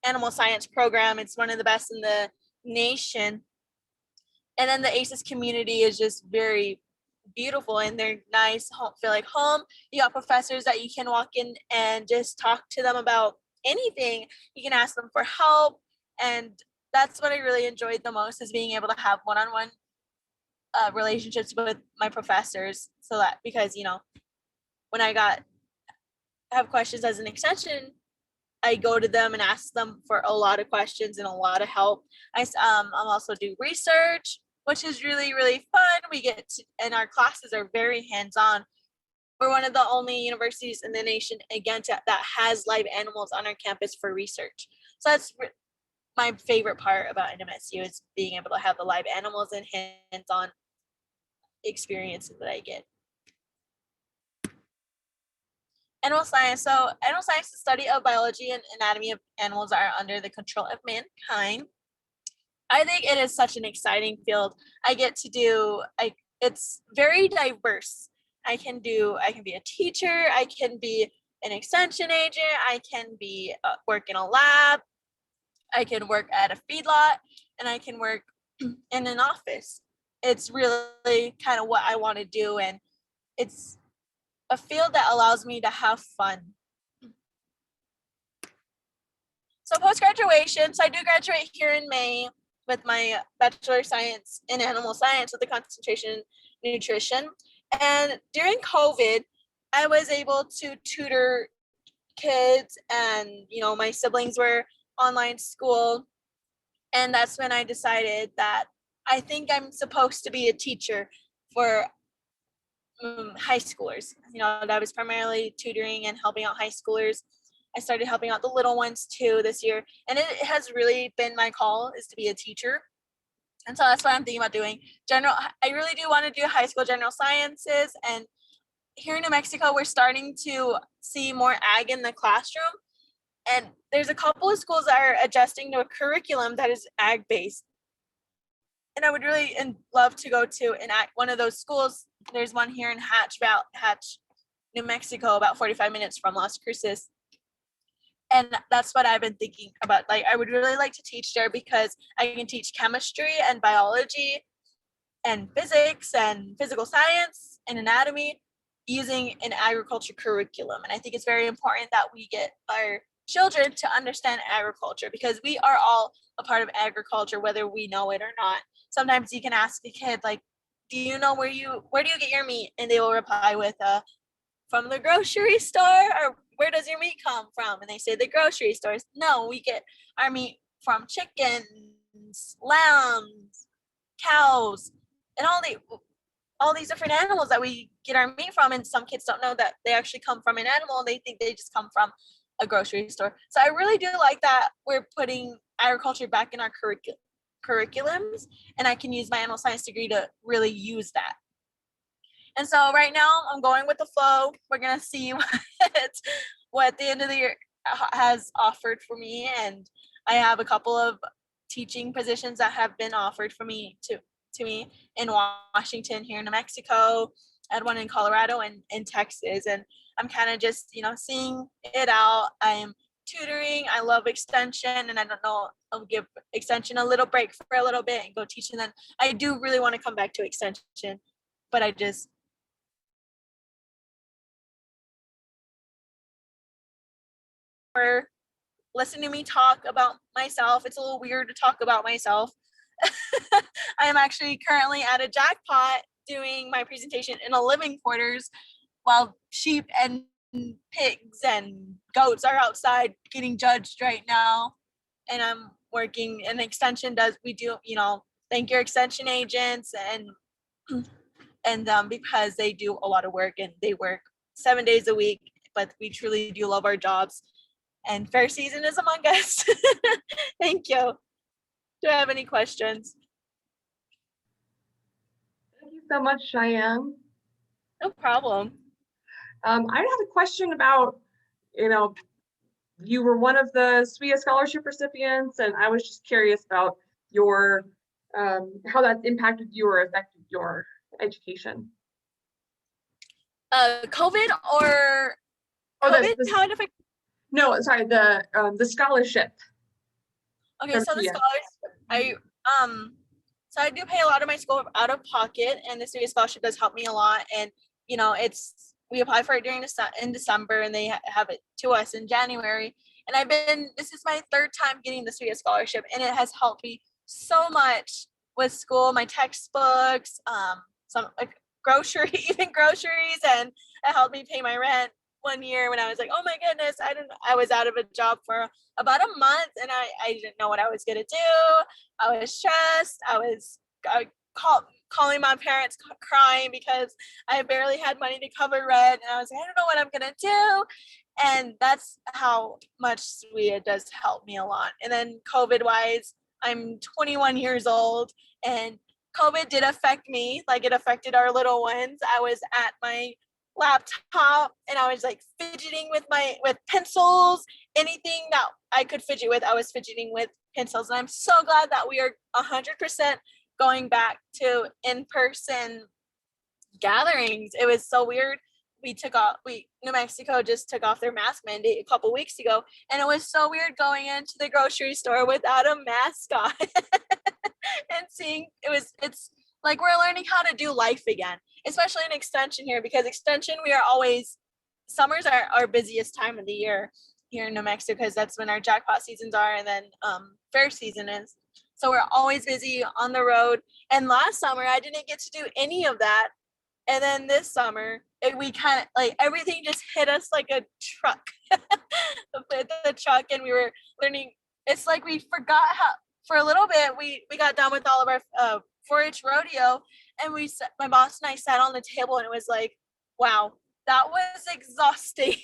animal science program. It's one of the best in the nation. And then the ACES community is just very beautiful, and they're nice, feel like home. You got professors that you can walk in and just talk to them about anything. You can ask them for help. And that's what I really enjoyed the most, is being able to have one-on-one relationships with my professors. So that, because, you know, when I have questions as an extension, I go to them and ask them for a lot of questions and a lot of help. I also do research, which is really, really fun. We get to, and our classes are very hands-on. We're one of the only universities in the nation, again, that has live animals on our campus for research. So that's my favorite part about NMSU, is being able to have the live animals and hands-on experiences that I get. Animal science. So animal science is the study of biology and anatomy of animals that are under the control of mankind. I think it is such an exciting field. I get to do, it's very diverse. I can be a teacher, I can be an extension agent, I can be work in a lab, I can work at a feedlot, and I can work in an office. It's really kind of what I want to do, and it's a field that allows me to have fun. So post-graduation, so I do graduate here in May with my Bachelor of Science in Animal Science with a concentration in nutrition. And during COVID, I was able to tutor kids, and, you know, my siblings were online school. And that's when I decided that I think I'm supposed to be a teacher for high schoolers. You know, that was primarily tutoring and helping out high schoolers. I started helping out the little ones too this year, and it has really been my call, is to be a teacher. And so that's what I'm thinking about doing. I really do want to do high school general sciences, and here in New Mexico, we're starting to see more ag in the classroom. And there's a couple of schools that are adjusting to a curriculum that is ag based. And I would really love to go to one of those schools. There's one here in Hatch, New Mexico, about 45 minutes from Las Cruces. And that's what I've been thinking about. Like, I would really like to teach there, because I can teach chemistry and biology and physics and physical science and anatomy using an agriculture curriculum. And I think it's very important that we get our children to understand agriculture, because we are all a part of agriculture, whether we know it or not. Sometimes you can ask a kid, like, do you know where do you get your meat? And they will reply with from the grocery store. Or where does your meat come from? And they say the grocery stores. No, we get our meat from chickens, lambs, cows, and all these different animals that we get our meat from. And some kids don't know that they actually come from an animal. They think they just come from a grocery store. So I really do like that we're putting agriculture back in our curriculums, and I can use my animal science degree to really use that. And so right now I'm going with the flow. We're gonna see what the end of the year has offered for me, and I have a couple of teaching positions that have been offered for me to me in Washington, here in New Mexico. I had one in Colorado and in Texas, and I'm kind of just, you know, seeing it out. I'm tutoring. I love extension, and I don't know, I'll give extension a little break for a little bit and go teach. And then I do really want to come back to extension, but I just listen to me talk about myself. It's a little weird to talk about myself. I am actually currently at a jackpot doing my presentation in a living quarters, while sheep and pigs and goats are outside getting judged right now. And I'm working in extension. We do, you know, thank your extension agents, and And because they do a lot of work and they work 7 days a week, but we truly do love our jobs. And fair season is among us. Thank you. Do I have any questions? Thank you so much, Cheyanne. No problem. I have a question about, you were one of the SWIAA scholarship recipients, and I was just curious about your, how that's impacted you or affected your education. COVID or Oh, COVID? How it affected? No, sorry, the scholarship. Okay, From so the SWIAA. scholarship, so I do pay a lot of my school out of pocket, and the SWIAA scholarship does help me a lot. And we apply for it in December, and they have it to us in January. And this is my 3rd time getting the SWIAA scholarship, and it has helped me so much with school, my textbooks, some like even groceries, and it helped me pay my rent one year when I was like, oh my goodness, I was out of a job for about a month, and I didn't know what I was gonna do. I was stressed. I calling my parents, crying because I barely had money to cover rent, and I was like, I don't know what I'm gonna do. And that's how much SWIAA does help me a lot. And then COVID wise, I'm 21 years old, and COVID did affect me, like it affected our little ones. I was at my laptop and I was like fidgeting with pencils, anything that I could fidget with, I was fidgeting with pencils. And I'm so glad that we are 100% going back to in-person gatherings. It was so weird. New Mexico just took off their mask mandate a couple weeks ago, and it was so weird going into the grocery store without a mask on and seeing it's like we're learning how to do life again, especially in extension here, because extension, summers are our busiest time of the year here in New Mexico, because that's when our jackpot seasons are, and then fair season is. So we're always busy on the road. And last summer, I didn't get to do any of that. And then this summer, we kind of like everything just hit us like a truck. the truck, and we were learning. It's like we forgot how. For a little bit, we got done with all of our 4-H rodeo, and my boss and I sat on the table, and it was like, wow, that was exhausting.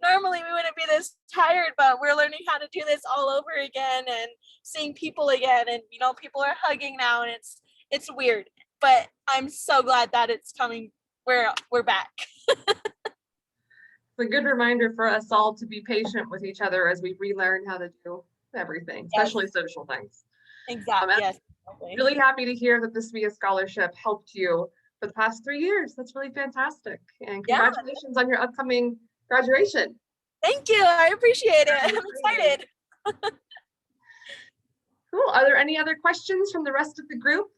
Normally we wouldn't be this tired, but we're learning how to do this all over again and seeing people again, and people are hugging now, and it's weird. But I'm so glad that it's coming. We're back. It's a good reminder for us all to be patient with each other as we relearn how to do everything, especially social things. Exactly. Yes. Really happy to hear that the SWIAA scholarship helped you for the past 3 years. That's really fantastic. And congratulations on your upcoming graduation. Thank you. I appreciate it. I'm excited. Cool. Are there any other questions from the rest of the group?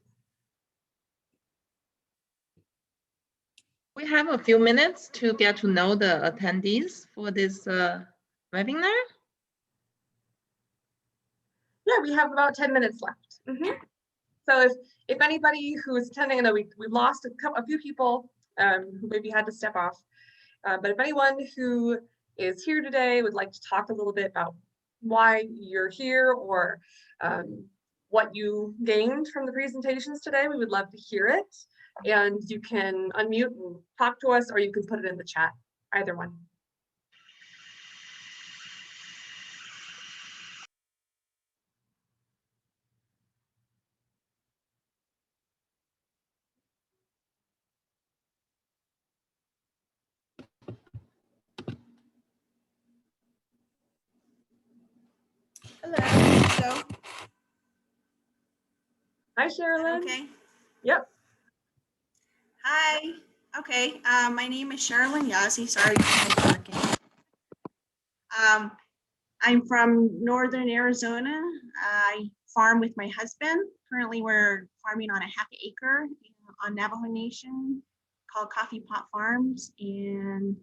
We have a few minutes to get to know the attendees for this webinar. Yeah, we have about 10 minutes left. So if anybody who is attending, I know we lost a few people who maybe had to step off, but if anyone who is here today would like to talk a little bit about why you're here or what you gained from the presentations today, we would love to hear it. And you can unmute and talk to us, or you can put it in the chat, either one. Hello. So, Hi, Sherilyn. okay. Yep. Hi. Okay. My name is Sherilyn Yazzie. Sorry, I'm working. I'm from Northern Arizona. I farm with my husband. Currently, we're farming on a half acre on Navajo Nation called Coffee Pot Farms. And,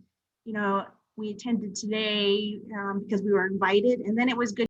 we attended today because we were invited, and then it was good